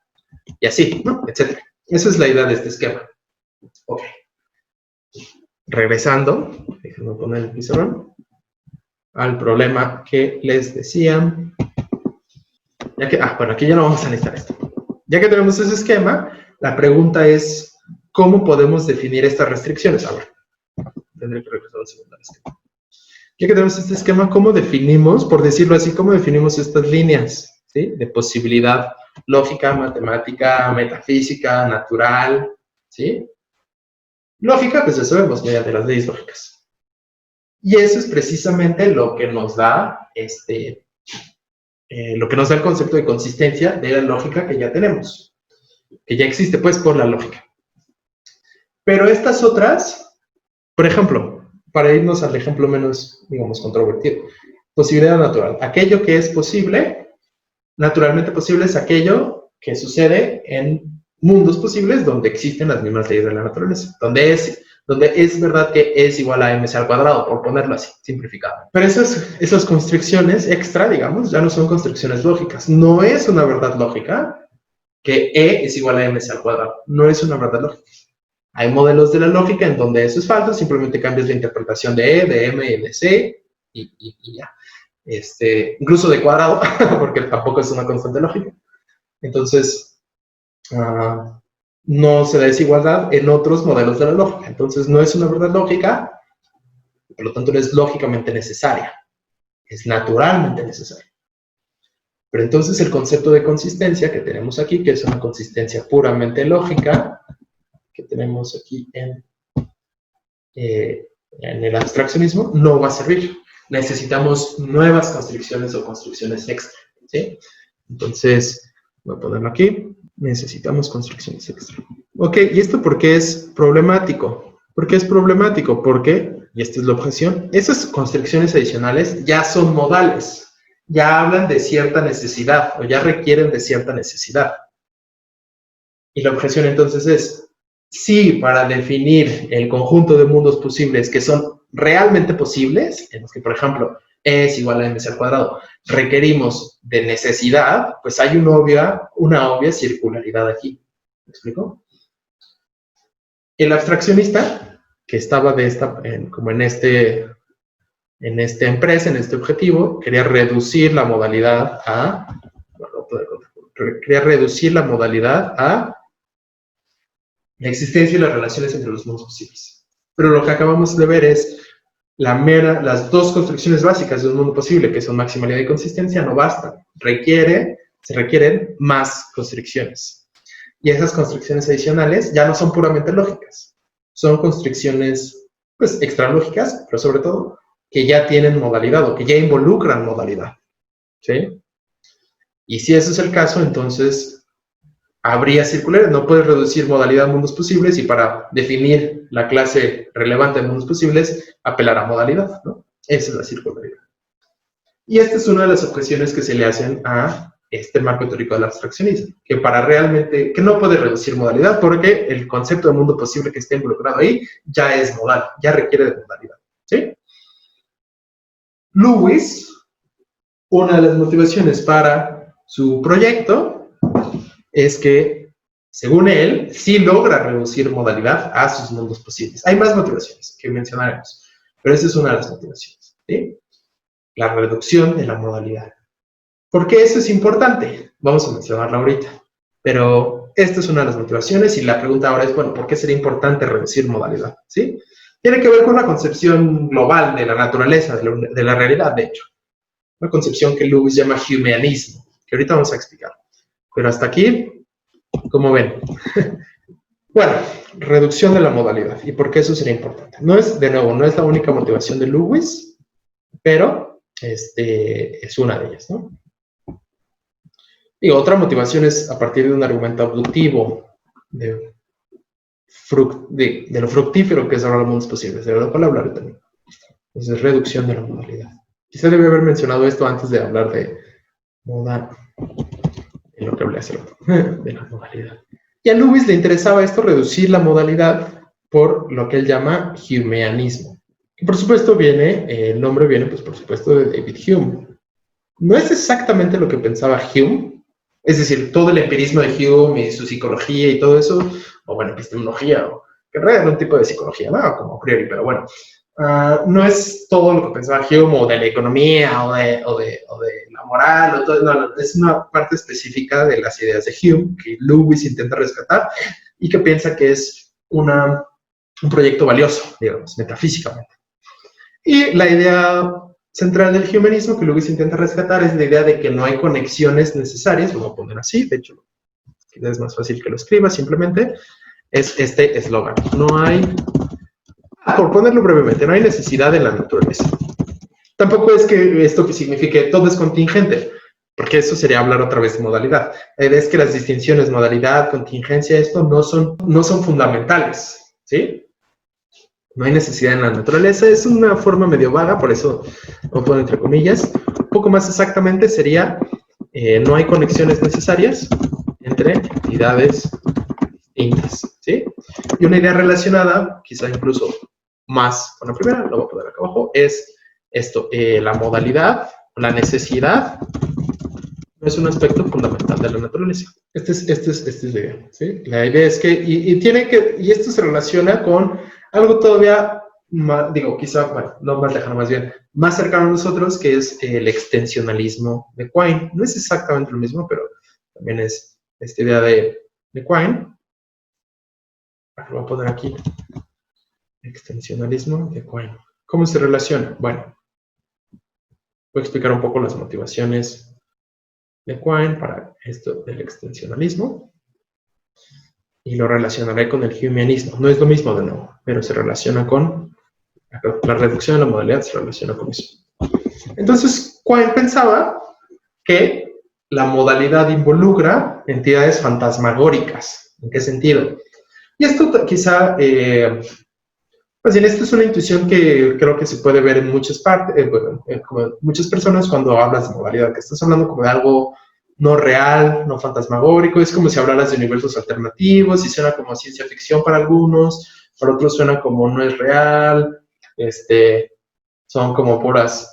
Y así, ¿no? Etcétera. Esa es la idea de este esquema. Ok. Regresando, déjenme poner el pizarrón, al problema que les decía. Bueno, aquí ya no vamos a necesitar esto. Ya que tenemos ese esquema, la pregunta es, ¿cómo podemos definir estas restricciones? A ver, tendré que regresar al segundo esquema. Ya que tenemos este esquema, ¿cómo definimos, por decirlo así, cómo definimos estas líneas, ¿sí? De posibilidad lógica, matemática, metafísica, natural, ¿sí? Lógica, pues ya sabemos, mediante las leyes lógicas. Y eso es precisamente lo que nos da el concepto de consistencia de la lógica que ya tenemos, que ya existe, pues, por la lógica. Pero estas otras, por ejemplo, para irnos al ejemplo menos, digamos, controvertido, posibilidad natural. Aquello que es posible, naturalmente posible, es aquello que sucede en mundos posibles donde existen las mismas leyes de la naturaleza, donde es verdad que es igual a mc al cuadrado, por ponerlo así, simplificado. Pero esas constricciones extra, digamos, ya no son constricciones lógicas. No es una verdad lógica que E es igual a mc al cuadrado. No es una verdad lógica. Hay modelos de la lógica en donde eso es falso, simplemente cambias la interpretación de E, de M y de C, y ya. Incluso de cuadrado, porque tampoco es una constante lógica. Entonces, no se da desigualdad en otros modelos de la lógica. Entonces, no es una verdad lógica, por lo tanto, no es lógicamente necesaria. Es naturalmente necesaria. Pero entonces, el concepto de consistencia que tenemos aquí, que es una consistencia puramente lógica, que tenemos aquí en el abstraccionismo, no va a servir. Necesitamos nuevas constricciones o construcciones extra, ¿sí? Entonces, voy a ponerlo aquí. Necesitamos construcciones extra. Ok, ¿y esto por qué es problemático? ¿Por qué es problemático? Porque, y esta es la objeción, esas constricciones adicionales ya son modales. Ya hablan de cierta necesidad o ya requieren de cierta necesidad. Y la objeción entonces es, si para definir el conjunto de mundos posibles que son realmente posibles, en los que, por ejemplo, E es igual a mc al cuadrado, requerimos de necesidad, pues hay una obvia circularidad aquí. ¿Me explico? El abstraccionista, que estaba como en esta empresa, en este objetivo, quería reducir la modalidad a la existencia y las relaciones entre los mundos posibles. Pero lo que acabamos de ver es las dos construcciones básicas de un mundo posible, que son maximalidad y consistencia, no bastan. Se requieren más constricciones. Y esas constricciones adicionales ya no son puramente lógicas. Son constricciones, pues, extralógicas, pero sobre todo, que ya tienen modalidad o que ya involucran modalidad. ¿Sí? Y si eso es el caso, entonces habría circularidad. No puedes reducir modalidad a mundos posibles y para definir la clase relevante de mundos posibles, apelar a modalidad, ¿no? Esa es la circularidad. Y esta es una de las objeciones que se le hacen a este marco teórico del abstraccionismo, que no puede reducir modalidad porque el concepto de mundo posible que está involucrado ahí ya es modal, ya requiere de modalidad, ¿sí? Lewis, una de las motivaciones para su proyecto es que, según él, sí logra reducir modalidad a sus mundos posibles. Hay más motivaciones que mencionaremos, pero esa es una de las motivaciones, ¿sí? La reducción de la modalidad. ¿Por qué eso es importante? Vamos a mencionarla ahorita, pero esta es una de las motivaciones y la pregunta ahora es, bueno, ¿por qué sería importante reducir modalidad? ¿Sí? Tiene que ver con la concepción global de la naturaleza, de la realidad, de hecho. Una concepción que Lewis llama humanismo, que ahorita vamos a explicar. Pero hasta aquí, ¿cómo ven? Bueno, reducción de la modalidad. ¿Y por qué eso sería importante? De nuevo, no es la única motivación de Lewis, pero es una de ellas, ¿no? Y otra motivación es a partir de un argumento abductivo de lo fructífero que es ahora los mundos posibles, de lo cual hablaré también. Entonces, reducción de la modalidad. Quizá debe haber mencionado esto antes de hablar de lo que hablé hace rato, de la modalidad. Y a Lewis le interesaba esto, reducir la modalidad por lo que él llama humanismo. Que por supuesto el nombre viene, pues por supuesto, de David Hume. No es exactamente lo que pensaba Hume, es decir, todo el empirismo de Hume y su psicología y todo eso, o bueno, epistemología, o que en realidad es un tipo de psicología, ¿no? Como a priori, pero bueno. No es todo lo que pensaba Hume, o de la economía, o de la moral, no, es una parte específica de las ideas de Hume que Lewis intenta rescatar y que piensa que es un proyecto valioso, digamos, metafísicamente. Y la idea central del humanismo que Lewis intenta rescatar es la idea de que no hay conexiones necesarias, lo voy a poner así, de hecho, es más fácil que lo escriba, simplemente, es este eslogan. No hay, por ponerlo brevemente, no hay necesidad en la naturaleza. Tampoco es que esto que signifique todo es contingente, porque eso sería hablar otra vez de modalidad. La idea es que las distinciones, modalidad, contingencia, esto no son fundamentales, ¿sí? No hay necesidad en la naturaleza, es una forma medio vaga, por eso lo pongo entre comillas. Un poco más exactamente sería, no hay conexiones necesarias entre entidades distintas, ¿sí? Y una idea relacionada, quizá incluso más con la primera, lo voy a poner acá abajo, es esto, la modalidad, la necesidad, no es un aspecto fundamental de la naturaleza. Esta es la idea, ¿sí? La idea es que, y esto se relaciona con algo todavía, más, digo, quizá, bueno, no más lejano, más bien, más cercano a nosotros, que es el extensionalismo de Quine. No es exactamente lo mismo, pero también es esta idea de Quine. Lo voy a poner aquí. Extensionalismo de Quine. ¿Cómo se relaciona? Bueno, voy a explicar un poco las motivaciones de Quine para esto del extensionalismo y lo relacionaré con el humanismo. No es lo mismo de nuevo, pero se relaciona con la reducción de la modalidad, se relaciona con eso. Entonces, Quine pensaba que la modalidad involucra entidades fantasmagóricas. ¿En qué sentido? Y esto quizá, pues bien, esto es una intuición que creo que se puede ver en muchas partes, como muchas personas cuando hablas de modalidad, que estás hablando como de algo no real, no fantasmagórico, es como si hablaras de universos alternativos y suena como ciencia ficción para algunos, para otros suena como no es real, son como puras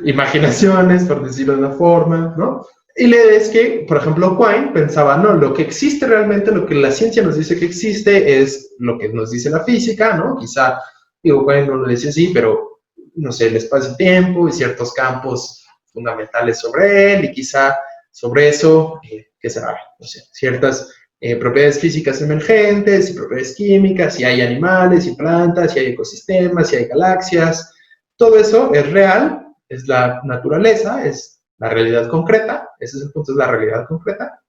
imaginaciones, por decirlo de una forma, ¿no? Y la idea es que, por ejemplo, Quine pensaba, no, lo que existe realmente, lo que la ciencia nos dice que existe es lo que nos dice la física, ¿no? Quizá, digo, Quine no lo dice así, pero, no sé, el espacio-tiempo y ciertos campos fundamentales sobre él, y quizá sobre eso, ¿qué será? No sé, ciertas propiedades físicas emergentes y propiedades químicas, si hay animales y plantas, si hay ecosistemas, si hay galaxias, todo eso es real, es la naturaleza, es la realidad concreta, ese es el punto, es la realidad concreta.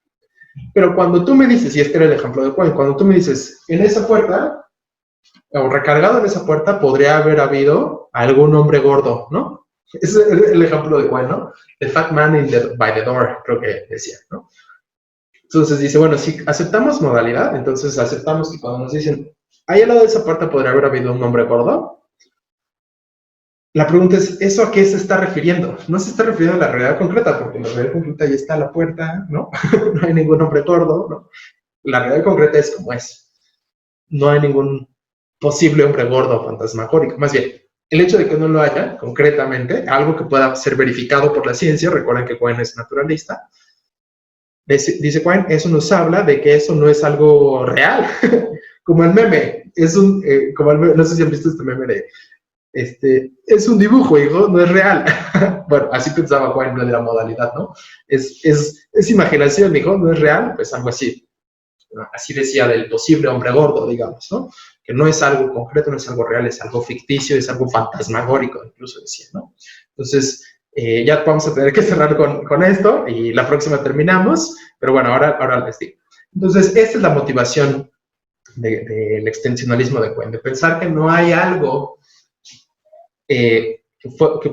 Pero cuando tú me dices, y este era el ejemplo de Quine, cuando tú me dices, en esa puerta, o recargado en esa puerta, podría haber habido algún hombre gordo, ¿no? Ese es el ejemplo de Quine, ¿no? The fat man by the door, creo que decía, ¿no? Entonces dice, bueno, si aceptamos modalidad, entonces aceptamos que cuando nos dicen, ahí al lado de esa puerta podría haber habido un hombre gordo. La pregunta es, ¿eso a qué se está refiriendo? No se está refiriendo a la realidad concreta, porque en la realidad concreta ya está la puerta, ¿no? No hay ningún hombre gordo, ¿no? La realidad concreta es como es. No hay ningún posible hombre gordo fantasmagórico. Más bien, el hecho de que no lo haya, concretamente, algo que pueda ser verificado por la ciencia, recuerden que Quine es naturalista, dice Quine, eso nos habla de que eso no es algo real. Como el meme, no sé si han visto este meme de es un dibujo, hijo, no es real. Bueno, así pensaba Quine de la modalidad, ¿no? Es imaginación, hijo, no es real, pues algo así. Así decía del posible hombre gordo, digamos, ¿no? Que no es algo concreto, no es algo real, es algo ficticio, es algo fantasmagórico, incluso decía, ¿no? Entonces, ya vamos a tener que cerrar con esto y la próxima terminamos, pero bueno, ahora les digo. Entonces, esta es la motivación del extensionalismo de Quine, de pensar que no hay algo que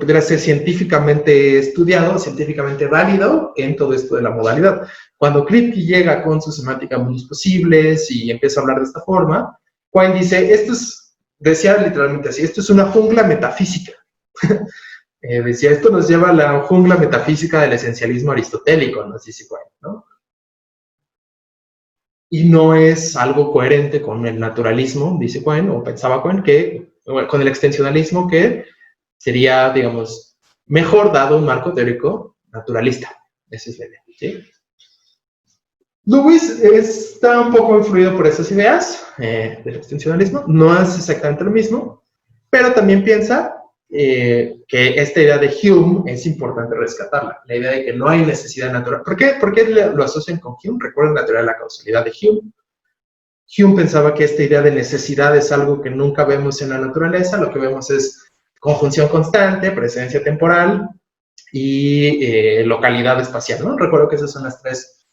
pudiera ser científicamente estudiado, científicamente válido en todo esto de la modalidad. Cuando Kripke llega con su semántica mundos posibles y empieza a hablar de esta forma, Quine dice, decía literalmente así, esto es una jungla metafísica. Decía, esto nos lleva a la jungla metafísica del esencialismo aristotélico, nos dice Quine, ¿no? Y no es algo coherente con el naturalismo, dice Quine, o pensaba Quine, con el extensionalismo que sería, digamos, mejor dado un marco teórico naturalista. Esa es la idea, ¿sí? Lewis está un poco influido por esas ideas del extensionalismo, no es exactamente lo mismo, pero también piensa que esta idea de Hume es importante rescatarla, la idea de que no hay necesidad natural. ¿Por qué lo asocian con Hume? Recuerden la teoría de la causalidad de Hume. Hume pensaba que esta idea de necesidad es algo que nunca vemos en la naturaleza, lo que vemos es conjunción constante, presencia temporal y localidad espacial, ¿no? Recuerdo que esas son las tres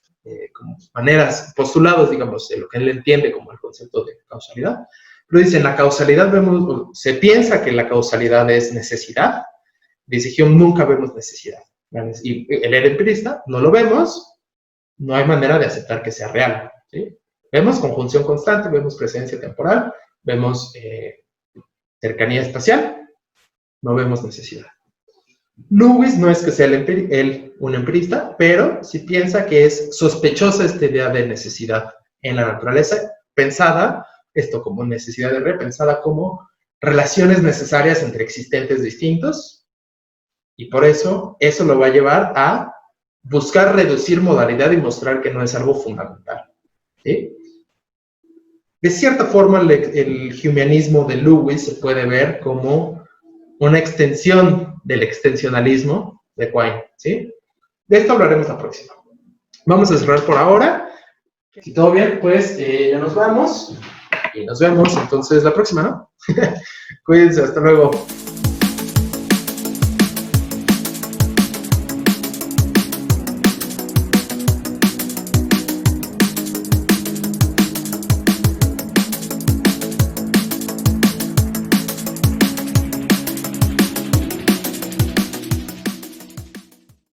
como maneras, postulados, digamos, de lo que él entiende como el concepto de causalidad. Pero dice, en la causalidad se piensa que la causalidad es necesidad. Dice Hume, nunca vemos necesidad. Y él era empirista, no lo vemos, no hay manera de aceptar que sea real, ¿sí? Vemos conjunción constante, vemos presencia temporal, vemos cercanía espacial, no vemos necesidad. Lewis no es que sea él un empirista, pero sí piensa que es sospechosa esta idea de necesidad en la naturaleza, pensada, esto como necesidad de repensada como relaciones necesarias entre existentes distintos, y por eso lo va a llevar a buscar reducir modalidad y mostrar que no es algo fundamental, ¿sí? De cierta forma, el humanismo de Lewis se puede ver como una extensión del extensionalismo de Quine, ¿sí? De esto hablaremos la próxima. Vamos a cerrar por ahora. Si todo bien, pues ya nos vamos y nos vemos entonces la próxima, ¿no? Cuídense, hasta luego.